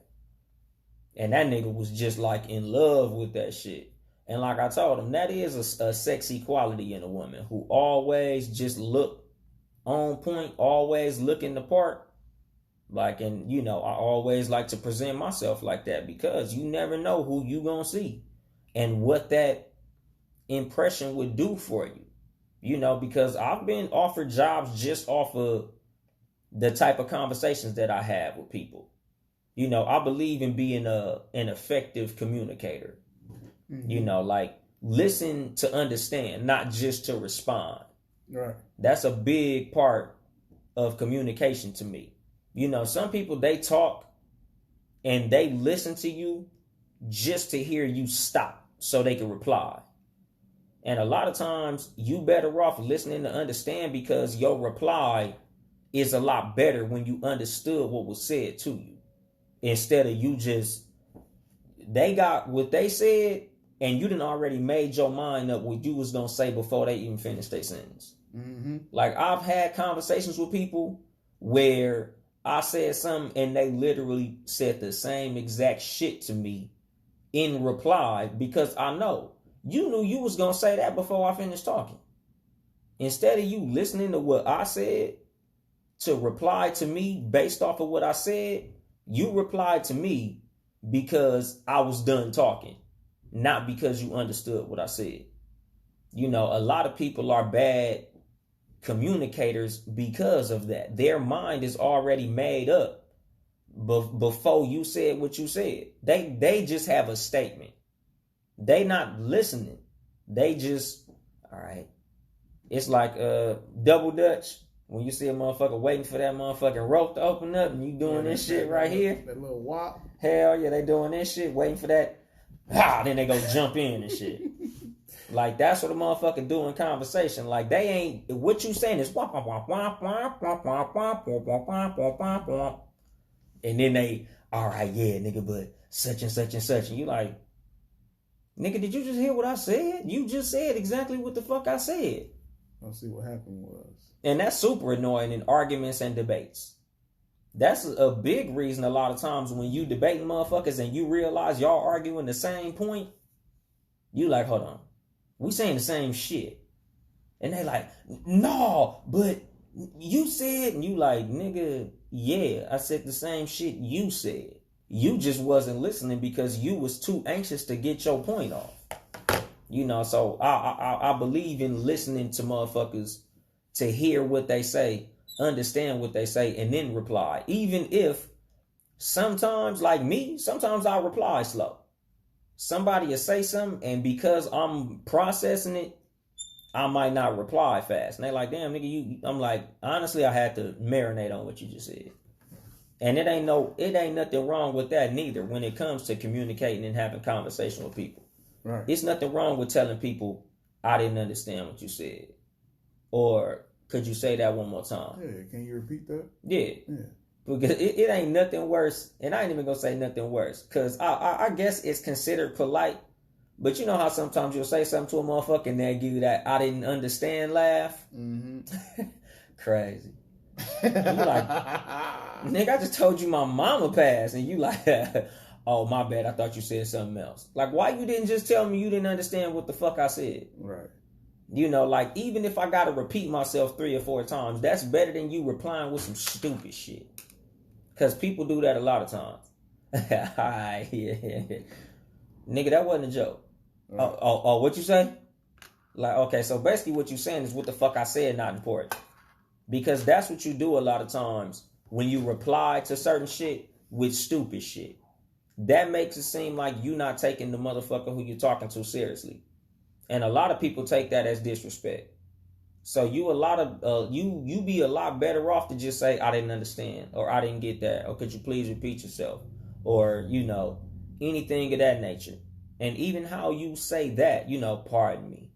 And that nigga was just like in love with that shit. And like I told him, that is a sexy quality in a woman who always just look on point, always looking the part. Like, and you know, I always like to present myself like that because you never know who you gonna see and what that impression would do for you. You know, because I've been offered jobs just off of the type of conversations that I have with people. You know, I believe in being an effective communicator. Mm-hmm. You know, like, listen to understand, not just to respond. Right. That's a big part of communication to me. You know, some people, they talk and they listen to you just to hear you stop so they can reply. And a lot of times you better off listening to understand because your reply is a lot better when you understood what was said to you. Instead of you just, they got what they said and you done already made your mind up what you was going to say before they even finished their sentence. Mm-hmm. Like, I've had conversations with people where I said something and they literally said the same exact shit to me in reply because I know you knew you was going to say that before I finished talking. Instead of you listening to what I said to reply to me based off of what I said, you replied to me because I was done talking, not because you understood what I said. You know, a lot of people are bad communicators because of that. Their mind is already made up before you said what you said. They just have a statement. They not listening. They just, all right. It's like double Dutch. When you see a motherfucker waiting for that motherfucking rope to open up and you doing this shit right here. That little wop. Hell yeah, they doing this shit, waiting for that. Then they go jump in and shit. Like, that's what a motherfucker do in conversation. Like, they ain't, what you saying is womp, womp, womp, womp, womp, womp, womp, womp, womp, womp, womp, womp, womp. And then they, all right, yeah, nigga, but such and such and such. And you like, nigga, did you just hear what I said? You just said exactly what the fuck I said. I'll see what happened was. And that's super annoying in arguments and debates. That's a big reason a lot of times when you debating motherfuckers and you realize y'all arguing the same point, you like, hold on. We saying the same shit. And they like, no, but you said, and you like, nigga, yeah, I said the same shit you said. You just wasn't listening because you was too anxious to get your point off. You know, so I believe in listening to motherfuckers to hear what they say, understand what they say, and then reply. Even if sometimes, like me, sometimes I reply slow. Somebody will say something, and because I'm processing it, I might not reply fast. And they like, damn, nigga, I'm like, honestly, I had to marinate on what you just said. And it ain't nothing wrong with that neither when it comes to communicating and having conversation with people. Right. It's nothing wrong with telling people, I didn't understand what you said. Or could you say that one more time? Yeah, can you repeat that? Yeah. Because it ain't nothing worse, and I ain't even gonna say nothing worse, because I guess it's considered polite, but you know how sometimes you'll say something to a motherfucker and they'll give you that I didn't understand laugh? Mm-hmm. Crazy. You like, nigga, I just told you my mama passed, and you like, oh, my bad, I thought you said something else. Like, why you didn't just tell me you didn't understand what the fuck I said? Right. You know, like, even if I gotta repeat myself 3 or 4 times, that's better than you replying with some stupid shit. Because people do that a lot of times. Yeah. Nigga, that wasn't a joke. Right. Oh, what you say? Like, okay, so basically what you saying is what the fuck I said not important. Because that's what you do a lot of times when you reply to certain shit with stupid shit. That makes it seem like you not taking the motherfucker who you're talking to seriously. And a lot of people take that as disrespect. So you be a lot better off to just say, I didn't understand, or I didn't get that, or could you please repeat yourself, or, you know, anything of that nature. And even how you say that, you know, pardon me,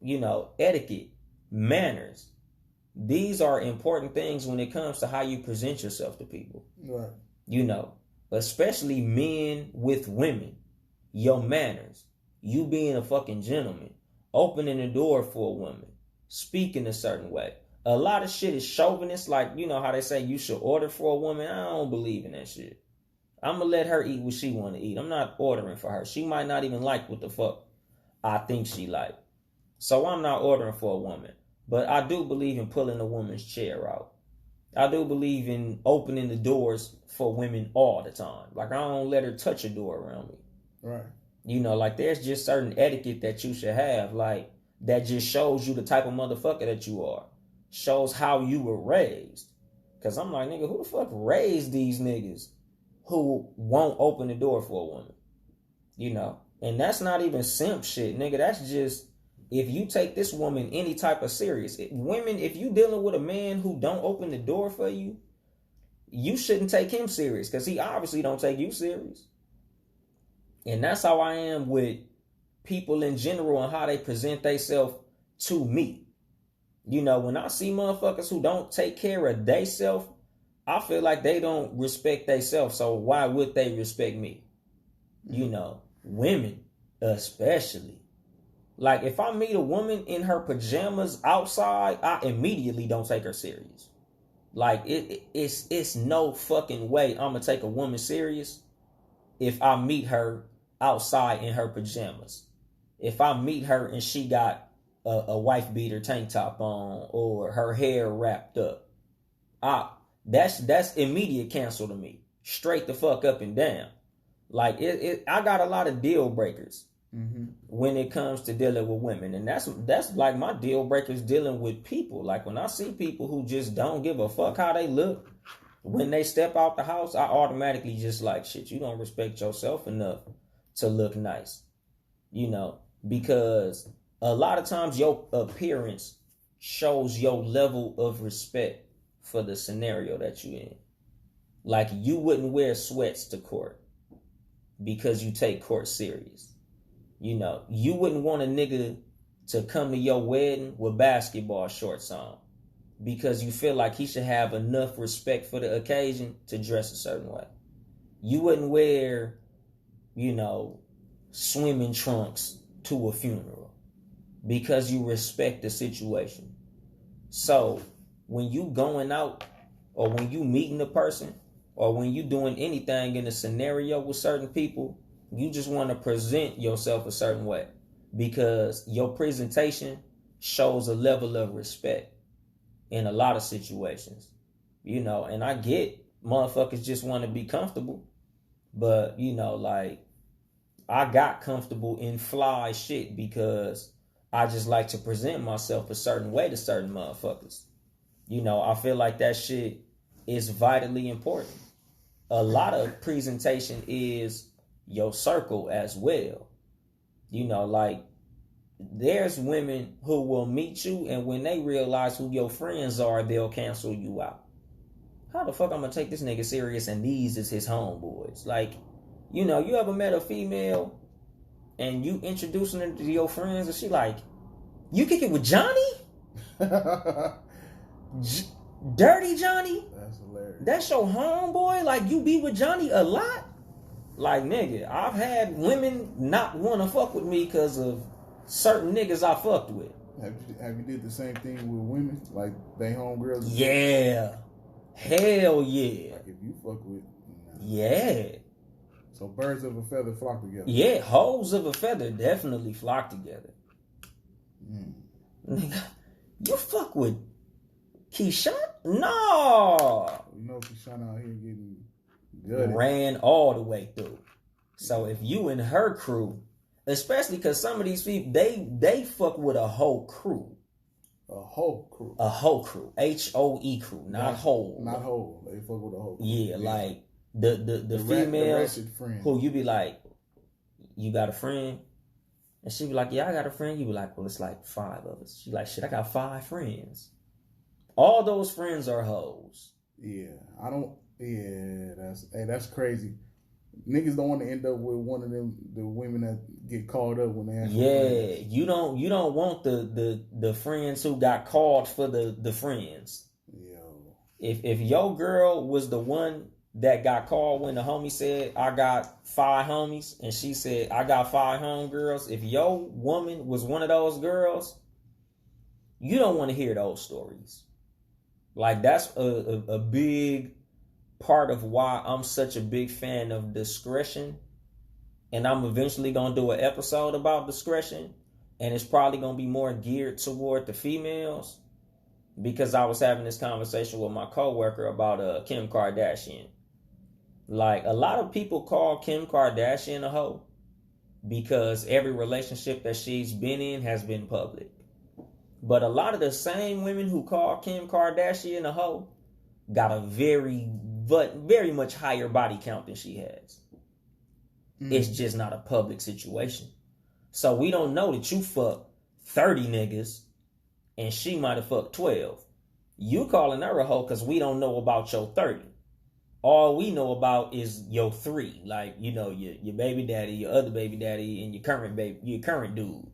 you know, etiquette, manners, these are important things when it comes to how you present yourself to people. Right. You know, especially men with women, your manners, you being a fucking gentleman, opening the door for a woman, speaking a certain way. A lot of shit is chauvinist, like, you know how they say you should order for a woman. I don't believe in that shit. I'm gonna let her eat what she want to eat. I'm not ordering for her. She might not even like what the fuck I think she like. So I'm not ordering for a woman. But I do believe in pulling a woman's chair out. I do believe in opening the doors for women all the time. Like, I don't let her touch a door around me. Right. You know, like, there's just certain etiquette that you should have, like, that just shows you the type of motherfucker that you are. Shows how you were raised. Because I'm like, nigga, who the fuck raised these niggas who won't open the door for a woman? You know? And that's not even simp shit, nigga. That's just, if you take this woman any type of serious. Women, if you dealing with a man who don't open the door for you, you shouldn't take him serious. Because he obviously don't take you serious. And that's how I am with people in general and how they present themselves to me. You know, when I see motherfuckers who don't take care of theyself, I feel like they don't respect theyself. So why would they respect me? You know, women especially. Like, if I meet a woman in her pajamas outside, I immediately don't take her serious. Like, it's no fucking way I'm gonna take a woman serious if I meet her outside in her pajamas. If I meet her and she got a wife beater tank top on or her hair wrapped up, that's immediate cancel to me. Straight the fuck up and down. Like, I got a lot of deal breakers. when it comes to dealing with women. And that's like my deal breakers dealing with people. Like when I see people who just don't give a fuck how they look, when they step out the house, I automatically just like, shit, you don't respect yourself enough to look nice. You know, because a lot of times your appearance shows your level of respect for the scenario that you're in. Like you wouldn't wear sweats to court because you take court serious. You know, you wouldn't want a nigga to come to your wedding with basketball shorts on because you feel like he should have enough respect for the occasion to dress a certain way. You wouldn't wear, you know, swimming trunks to a funeral because you respect the situation. So when you going out or when you meeting a person or when you doing anything in a scenario with certain people, you just want to present yourself a certain way because your presentation shows a level of respect in a lot of situations, you know. And I get motherfuckers just want to be comfortable, but you know, like I got comfortable in fly shit because I just like to present myself a certain way to certain motherfuckers. You know, I feel like that shit is vitally important. A lot of presentation is your circle as well. You know, like there's women who will meet you and when they realize who your friends are, they'll cancel you out. How the fuck I'm gonna take this nigga serious and these is his homeboys? Like, you know, you ever met a female and you introducing her to your friends and she like, you kick it with Johnny? Dirty Johnny? That's hilarious. That's your homeboy? Like you be with Johnny a lot? Like, nigga, I've had women not want to fuck with me because of certain niggas I fucked with. Have you did the same thing with women? Like, they homegirls? Yeah. Hell yeah. Like, if you fuck with... Yeah. So, birds of a feather flock together. Yeah, hoes of a feather definitely flock together. Nigga, you fuck with Keyshawn? No. You know Keyshawn out here getting... good. Ran all the way through. So if you and her crew, especially because some of these people, they fuck with a whole crew. A whole crew. A whole crew. HOE crew, not whole. Not whole. They fuck with a whole crew. Yeah, like the females who you be like, you got a friend? And she be like, yeah, I got a friend. You be like, well, it's like 5 of us. She like, shit, I got 5 friends. All those friends are hoes. Yeah, I don't... Yeah, that's crazy. Niggas don't want to end up with one of them, the women that get called up when they have friends. You don't want the friends who got called for the friends. Yo. If your girl was the one that got called when the homie said I got 5 homies and she said I got 5 homegirls, if your woman was one of those girls, you don't want to hear those stories. Like that's a big part of why I'm such a big fan of discretion, and I'm eventually gonna do an episode about discretion, and it's probably gonna be more geared toward the females because I was having this conversation with my coworker about Kim Kardashian. Like a lot of people call Kim Kardashian a hoe because every relationship that she's been in has been public, but a lot of the same women who call Kim Kardashian a hoe got a very much higher body count than she has. It's just not a public situation. So we don't know that you fuck 30 niggas and she might have fucked 12. You calling her a hoe because we don't know about your 30. All we know about is your 3. Like, you know, your baby daddy, your other baby daddy, and your current dude.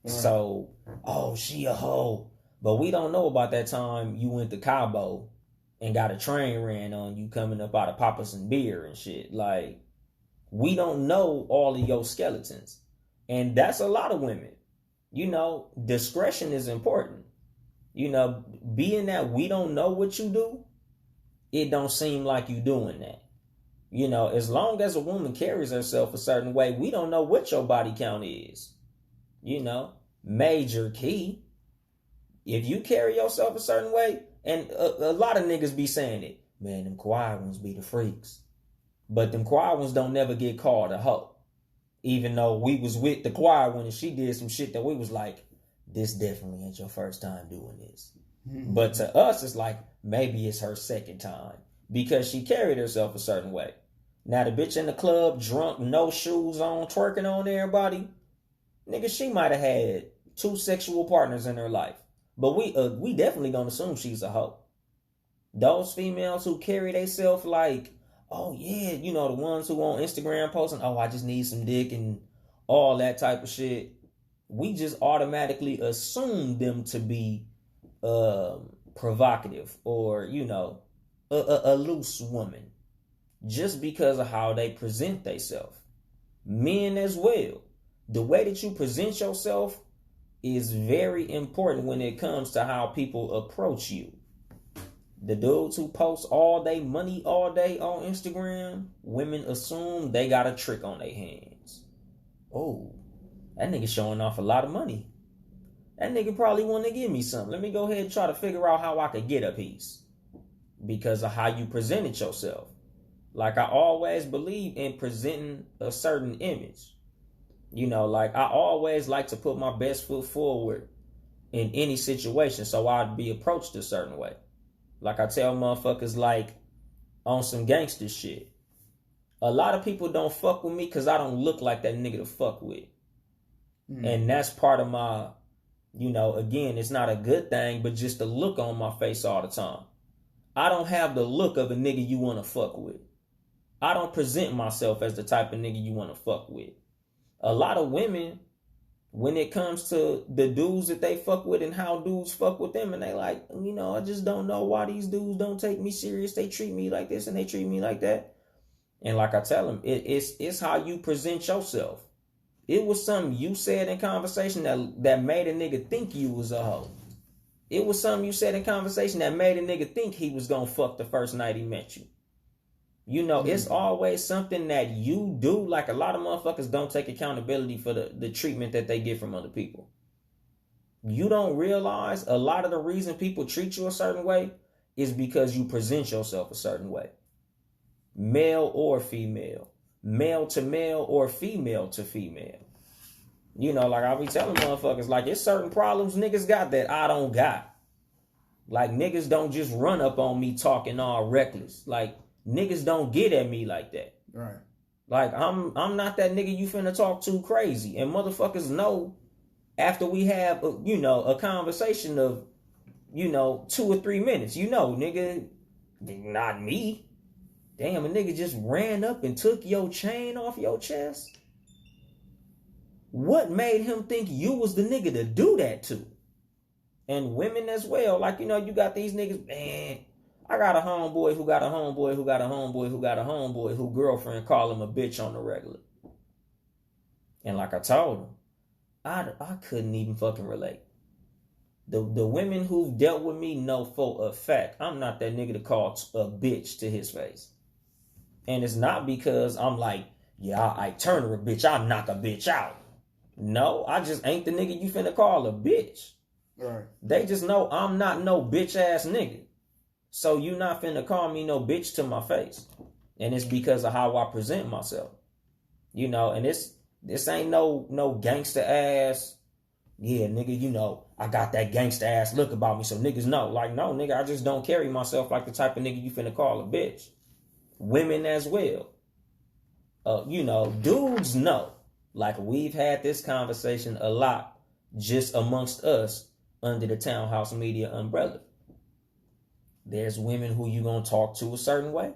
Right. So, oh, she a hoe. But we don't know about that time you went to Cabo and got a train ran on you coming up out of Papa's and beer and shit. Like, we don't know all of your skeletons. And that's a lot of women. You know, discretion is important. You know, being that we don't know what you do, it don't seem like you doing that. You know, as long as a woman carries herself a certain way, we don't know what your body count is. You know, major key. If you carry yourself a certain way, and a lot of niggas be saying it, man, them quiet ones be the freaks. But them quiet ones don't never get called a hoe. Even though we was with the choir when she did some shit that we was like, this definitely ain't your first time doing this. Mm-hmm. But to us, it's like, maybe it's her second time because she carried herself a certain way. Now the bitch in the club, drunk, no shoes on, twerking on everybody, nigga, she might have had 2 sexual partners in her life. But we definitely gonna assume she's a hoe. Those females who carry themselves like, oh yeah, you know, the ones who on Instagram posting, oh, I just need some dick and all that type of shit. We just automatically assume them to be provocative or, you know, a loose woman just because of how they present themselves. Men as well. The way that you present yourself is very important when it comes to how people approach you. The dudes who post all day money all day on Instagram, women assume they got a trick on their hands. Oh, that nigga showing off a lot of money. That nigga probably want to give me something. Let me go ahead and try to figure out how I could get a piece. Because of how you presented yourself. Like, I always believe in presenting a certain image. You know, like, I always like to put my best foot forward in any situation, so I'd be approached a certain way. Like, I tell motherfuckers, like, on some gangster shit. A lot of people don't fuck with me because I don't look like that nigga to fuck with. And that's part of my, you know, again, it's not a good thing, but just the look on my face all the time. I don't have the look of a nigga you want to fuck with. I don't present myself as the type of nigga you want to fuck with. A lot of women, when it comes to the dudes that they fuck with and how dudes fuck with them, and they like, you know, I just don't know why these dudes don't take me serious. They treat me like this and they treat me like that. And like I tell them, it's how you present yourself. It was something you said in conversation that made a nigga think you was a hoe. It was something you said in conversation that made a nigga think he was gonna fuck the first night he met you. You know, it's always something that you do. Like, a lot of motherfuckers don't take accountability for the treatment that they get from other people. You don't realize a lot of the reason people treat you a certain way is because you present yourself a certain way. Male or female. Male to male or female to female. You know, like I be telling motherfuckers, like, there's certain problems niggas got that I don't got. Like, niggas don't just run up on me talking all reckless. Like, niggas don't get at me like that. Right. Like, I'm not that nigga you finna talk to crazy. And motherfuckers know after we have, a conversation of, 2 or 3 minutes, nigga, not me. Damn, a nigga just ran up and took your chain off your chest. What made him think you was the nigga to do that to? And women as well. Like, you got these niggas, man. I got a homeboy who got a homeboy who got a homeboy who got a homeboy who girlfriend call him a bitch on the regular. And like I told him, I couldn't even fucking relate. The women who've dealt with me know for a fact I'm not that nigga to call a bitch to his face. And it's not because I'm like, yeah, I turn her a bitch, I knock a bitch out. No, I just ain't the nigga you finna call a bitch. Right. They just know I'm not no bitch ass nigga. So you not finna call me no bitch to my face. And it's because of how I present myself. And this ain't no gangster ass. Yeah, nigga, I got that gangster ass look about me, so niggas know. Like, no, nigga, I just don't carry myself like the type of nigga you finna call a bitch. Women as well. Dudes know. Like, we've had this conversation a lot just amongst us under the Townhouse Media umbrella. There's women who you gonna talk to a certain way,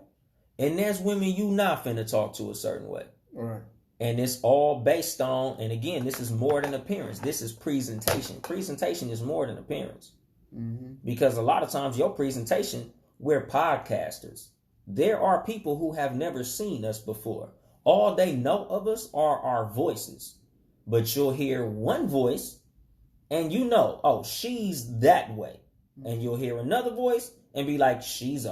and there's women you not finna talk to a certain way. All right. And it's all based on, and again, this is more than appearance. This is presentation. Presentation is more than appearance. Mm-hmm. Because a lot of times your presentation, we're podcasters. There are people who have never seen us before. All they know of us are our voices. But you'll hear one voice and oh, she's that way. And you'll hear another voice and be like, that's a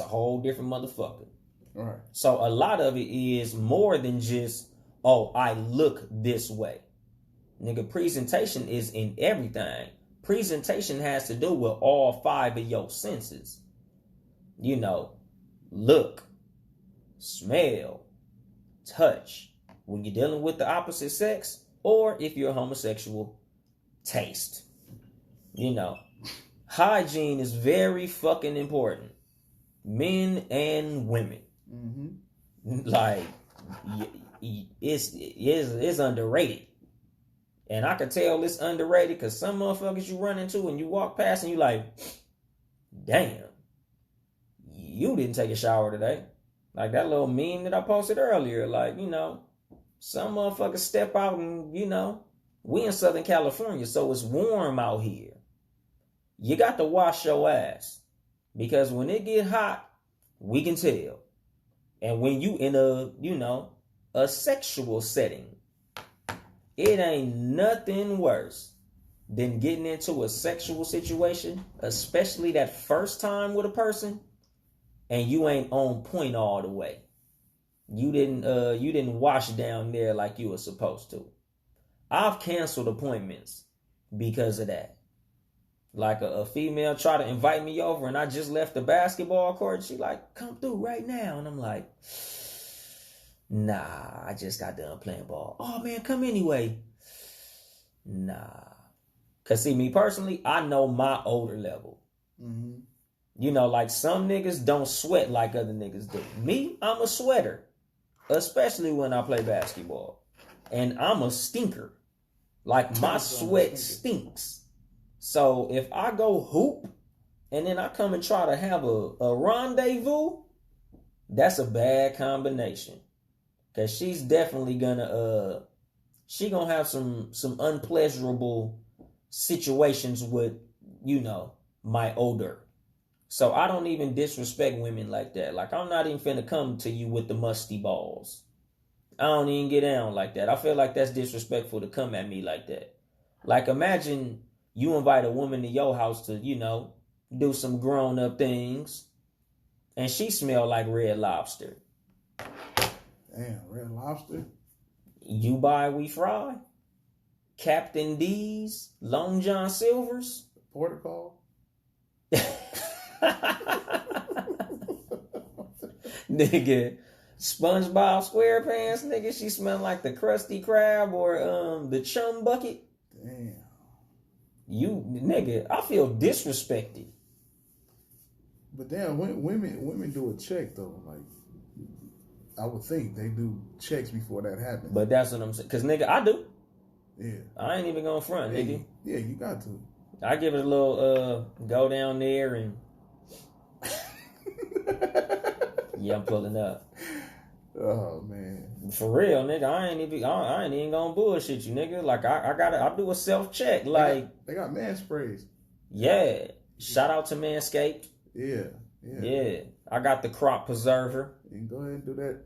whole different motherfucker. All right. So a lot of it is more than just, oh, I look this way. Nigga, presentation is in everything. Presentation has to do with all 5 of your senses. Look, smell, touch, when you're dealing with the opposite sex, or if you're a homosexual taste. You know, hygiene is very fucking important. Men and women. Like, it's underrated. And I can tell it's underrated because some motherfuckers you run into and you walk past and you like, damn, you didn't take a shower today. Like that little meme that I posted earlier. Like, you know, some motherfuckers step out and, you know, we in Southern California, so it's warm out here. You got to wash your ass. Because when it get hot, we can tell. And when you in a, you know, a sexual setting, it ain't nothing worse than getting into a sexual situation, especially that first time with a person, and you ain't on point all the way. You didn't wash down there like you were supposed to. I've canceled appointments because of that. Like a female tried to invite me over and I just left the basketball court. She like, come through right now. And I'm like, nah, I just got done playing ball. Oh man, come anyway. Nah. Cause see, me personally, I know my odor level. You know, like some niggas don't sweat like other niggas do. Me, I'm a sweater. Especially when I play basketball. And I'm a stinker. Like my sweat stinks. So if I go hoop and then I come and try to have a rendezvous, that's a bad combination. Cause she's definitely gonna have some unpleasurable situations with, you know, my odor. So I don't even disrespect women like that. Like I'm not even finna come to you with the musty balls. I don't even get down like that. I feel like that's disrespectful to come at me like that. Like imagine you invite a woman to your house to, you know, do some grown up things and she smell like Red Lobster. Damn, Red Lobster? You buy, we fry. Captain D's, Long John Silver's. Portugal? Nigga, SpongeBob SquarePants, nigga, she smell like the Krusty Krab or the Chum Bucket. Damn. You, nigga, I feel disrespected. But damn, women do a check though. Like, I would think they do checks before that happens. But that's what I'm saying. Cause nigga, I do. Yeah. I ain't even gonna front, nigga. Yeah, you got to. I give it a little go down there and yeah, I'm pulling up. Oh man. For real, nigga. I ain't even gonna bullshit you, nigga. Like I do a self check. Like they got man sprays. Yeah. Shout out to Manscaped. Yeah. I got the crop preserver. You can go ahead and do that.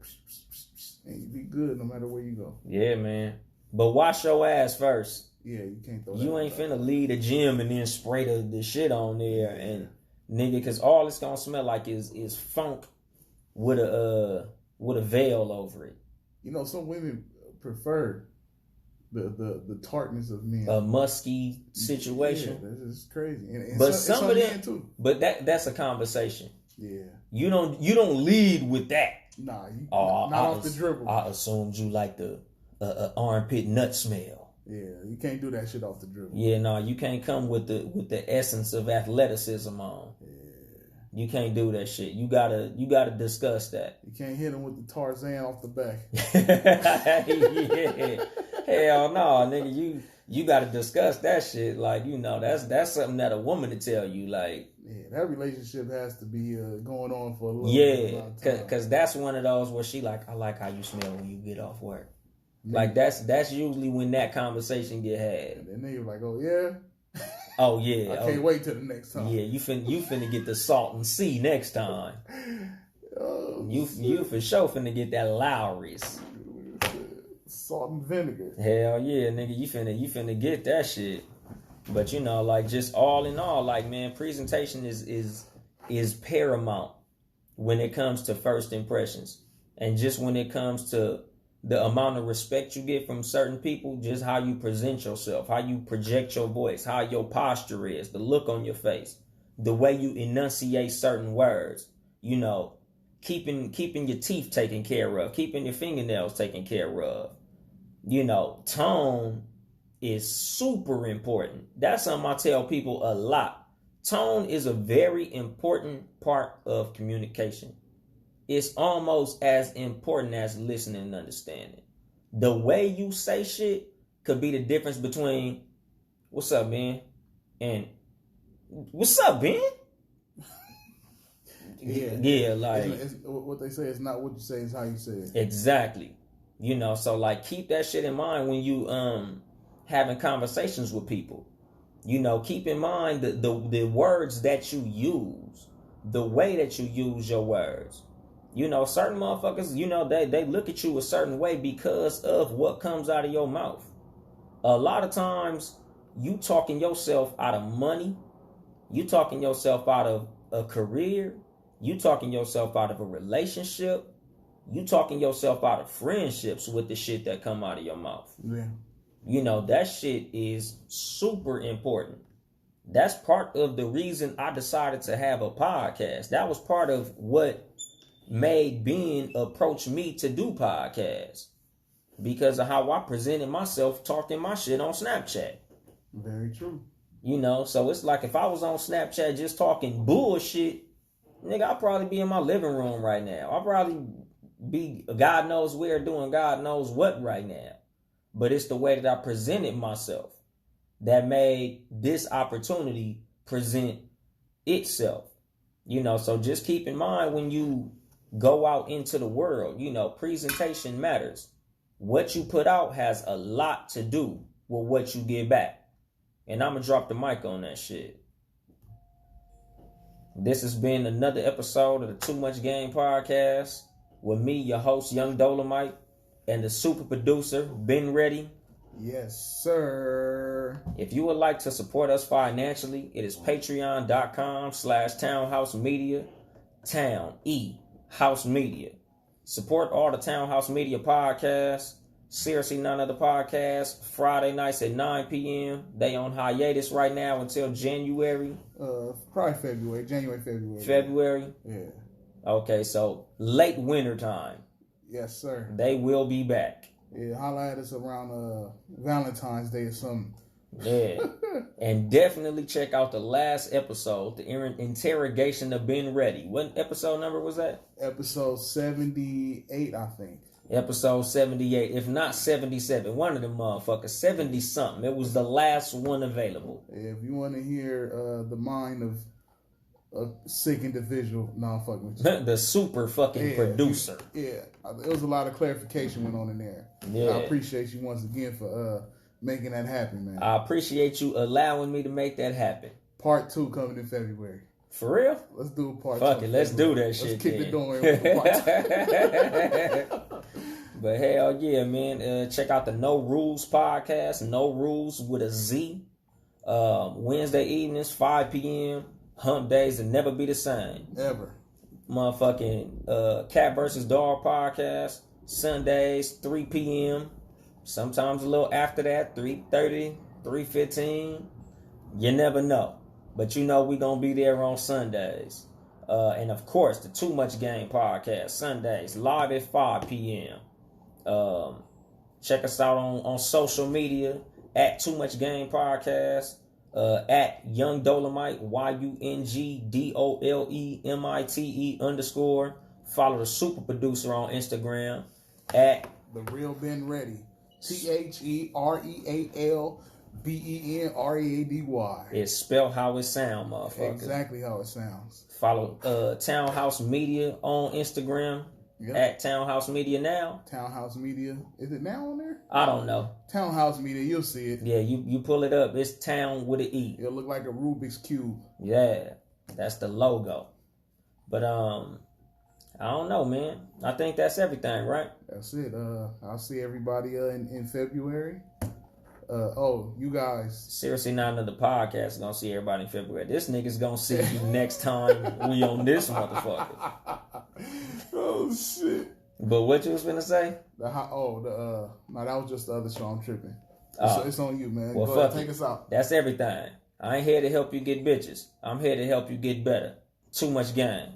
And you be good no matter where you go. Yeah, man. But wash your ass first. Yeah, you can't throw that. You ain't finna leave the gym and then spray the shit on there and nigga, cause all it's gonna smell like is funk with a veil over it. You know, some women prefer the tartness of men. A musky situation. Yeah, this is crazy. And but some of them too. But that's a conversation. Yeah. You don't lead with that. Nah, not off the dribble. I assumed you like the armpit nut smell. Yeah, you can't do that shit off the dribble. Yeah, no, you can't come with the essence of athleticism on. Yeah. You can't do that shit. You gotta discuss that. You can't hit him with the Tarzan off the back. Yeah. Hell no, nigga. You gotta discuss that shit. Like, you know, that's something that a woman to tell you. Like, yeah, that relationship has to be going on for a little bit of time. Cause that's one of those where she like, I like how you smell when you get off work. Mm-hmm. Like that's usually when that conversation get had. And then you're like, oh yeah. Oh yeah. I can't wait till the next time. Yeah, you finna get the salt and sea next time. Oh, you for sure finna get that Lowry's. Salt and vinegar. Hell yeah, nigga, you finna get that shit. But you know, like just all in all, like man, presentation is paramount when it comes to first impressions. And just when it comes to the amount of respect you get from certain people, just how you present yourself, how you project your voice, how your posture is, the look on your face, the way you enunciate certain words, you know, keeping your teeth taken care of, keeping your fingernails taken care of. You know, tone is super important. That's something I tell people a lot. Tone is a very important part of communication. It's almost as important as listening and understanding. The way you say shit could be the difference between "What's up, man?" and "What's up, Ben?" Yeah, like it's what they say is not what you say, it's how you say it. Exactly. You know, so like keep that shit in mind when you having conversations with people. You know, keep in mind the words that you use, the way that you use your words. You know, certain motherfuckers, you know, they look at you a certain way because of what comes out of your mouth. A lot of times, you talking yourself out of money, you talking yourself out of a career, you talking yourself out of a relationship, you talking yourself out of friendships with the shit that come out of your mouth. Yeah. You know, that shit is super important. That's part of the reason I decided to have a podcast. That was part of what made Ben approach me to do podcasts. Because of how I presented myself talking my shit on Snapchat. Very true. You know, so it's like if I was on Snapchat just talking bullshit, nigga, I'd probably be in my living room right now. I'd probably be God knows where doing God knows what right now. But it's the way that I presented myself that made this opportunity present itself. You know, so just keep in mind when you go out into the world, you know, presentation matters. What you put out has a lot to do with what you get back. And I'm going to drop the mic on that shit. This has been another episode of the Too Much Game podcast with me, your host, Yung Dolemite, and the super producer, Ben Ready. Yes, sir. If you would like to support us financially, it is patreon.com/Townhouse Media. Town, E, House Media. Support all the Townhouse Media podcasts. Seriously, None Other Podcasts. Friday nights at 9 p.m. They on hiatus right now until January. Probably February. February. February? Yeah. Okay, so late winter time. Yes, sir. They will be back. Yeah, holla at us around Valentine's Day or something. Yeah. And definitely check out the last episode, the interrogation of Ben Ready. What episode number was that? Episode 78, I think. Episode 78, if not 77. One of them motherfuckers. 70-something. It was the last one available. Yeah, if you want to hear the mind of a sick individual, no, I'm fucking with you. The super fucking producer. There was a lot of clarification went on in there. Yeah. And I appreciate you once again for making that happen, man. I appreciate you allowing me to make that happen. Part 2 coming in February. For real? Let's do a part 2. Fuck it, let's do that shit. Let's keep it going with part 2. But hell yeah, man. Check out the No Rules podcast. No Rules with a Z. Wednesday evenings, 5 p.m. Hump days will never be the same. Ever. Motherfucking Cat versus Dog podcast. Sundays, 3 p.m. Sometimes a little after that, 3:30, 3:15. You never know. But you know we going to be there on Sundays. And of course, the Too Much Game podcast. Sundays, live at 5 p.m. Check us out on social media at Too Much Game Podcast. At Yung Dolemite, YUNGDOLEMITE_. Follow the super producer on Instagram at The Real Ben Ready. TheRealBenReady. It's spelled how it sound, motherfucker. Exactly how it sounds. Follow Townhouse Media on Instagram. Yep. At Townhouse Media now. Townhouse Media. Is it now on there? I don't know. Townhouse Media, you'll see it. Yeah, you pull it up. It's Town with an E. It'll look like a Rubik's Cube. Yeah, that's the logo. But I don't know, man. I think that's everything, right? That's it. I'll see everybody in February. You guys. Seriously, Not Another Podcast gonna see everybody in February. This nigga's gonna see you next time we on this motherfucker. Oh shit! But what you was gonna say? No, that was just the other show. I'm tripping. It's on you, man. Well, go ahead, take us out. That's everything. I ain't here to help you get bitches. I'm here to help you get better. Too much game.